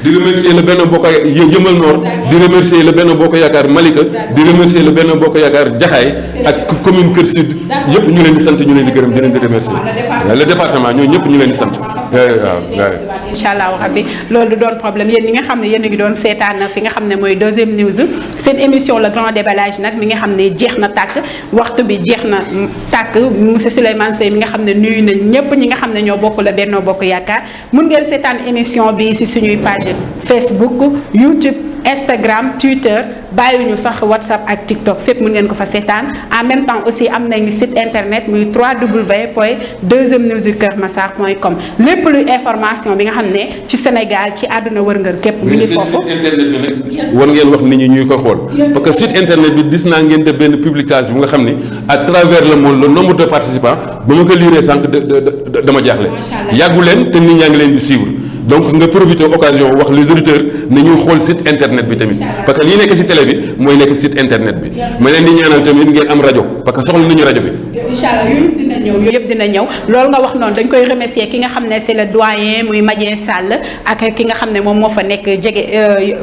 di remercier le Benno Bokk Yeumbeul Nord. di remercier le Benno Bokk Yaakaar Malika. di remercier le Benno Bokk Yaakaar Jaxaay ak commune Kër Sud. yëpp ñu leen di sant ñu leen di gërëm di leen di remercier. le département ñoo ñëpp ñu leen di sant. waaw. incha allah rabbi loolu du doon problème yéen ñi nga xam ne yéen a ngi doon seetaan fi nga xam ne mooy deuxième news seen émission le grand déballage nag mi nga xam ne jeex na tàkk waxtu bi jeex na tàkk monsieur Souleymane Seye mi nga xam ne nuyu na ñëpp ñi nga xam ne ñoo bokk la Benno Bokk Yaakaar mun ngeen seetaan émission bi si suñuy page Facebook YouTube Instagram Twitter bàyyiwuñu sax WhatsApp ak TikTok fépp mun ngeen ko fa seetaan en même temps aussi am nañu site internet muy www.deuxièmenewskeurmassar.com lépp luy information bi nga xam ne ci Sénégal ci àdduna wërngër képp mu ngi foofu. site internet bi nag war ngeen wax nit ñi ñuy ko xool parce que site internet bi gis naa ngeen def benn publication bu nga xam ne à travers le monde le nombre de participants ba ma ko liiree sànq dama jaaxle yàggu leen te nit ñaa ngi leen di suivre donc nga profiter occasion wax les auditeurs ne ñuy xool site internet bi tamit parce que lii nekk ci télé bi mooy nekk site internet bi ma leen di ñaanal tamit ngeen am rajo parce que soxla nañu rajo bi. incha allah yooyu yëpp dina ñëw loolu nga wax noonu dañ koy remercier ki nga xam ne c'est le doyen muy Madien Sall ak ki nga xam ne moom moo fa nekk jege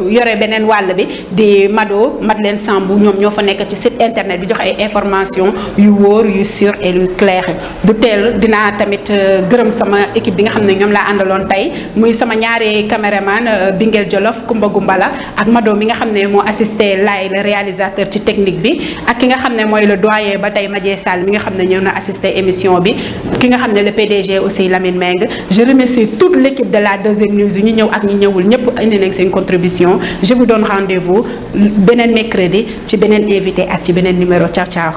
yore beneen wàll bi di Madeleine Sambou ñoom ñoo fa nekk ci site internet bi jox ay information yu wóor yu sûr et yu clair du teel dinaa tamit gërëm sama équipe bi nga xam ne ñoom laa àndaloon tey muy sama ñaari caméraman Bingel Jolof Kumba Gumbala ak Mado mi nga xam ne moo assisté Laay le réalisateur ci technique bi ak ki nga xam ne mooy le doyen ba tey Madien Sall mi nga xam ne ñëw na assisté émission bi ki nga xam ne le PDG aussi Lamine Meng je remercie toute l'équipe de la deuxième news ñi ñëw ak ñi ñëwul ñëpp indi nañ seen contribution je vous donne rendez-vous beneen mercredi ci beneen invité ak ci beneen numéro ciao ciao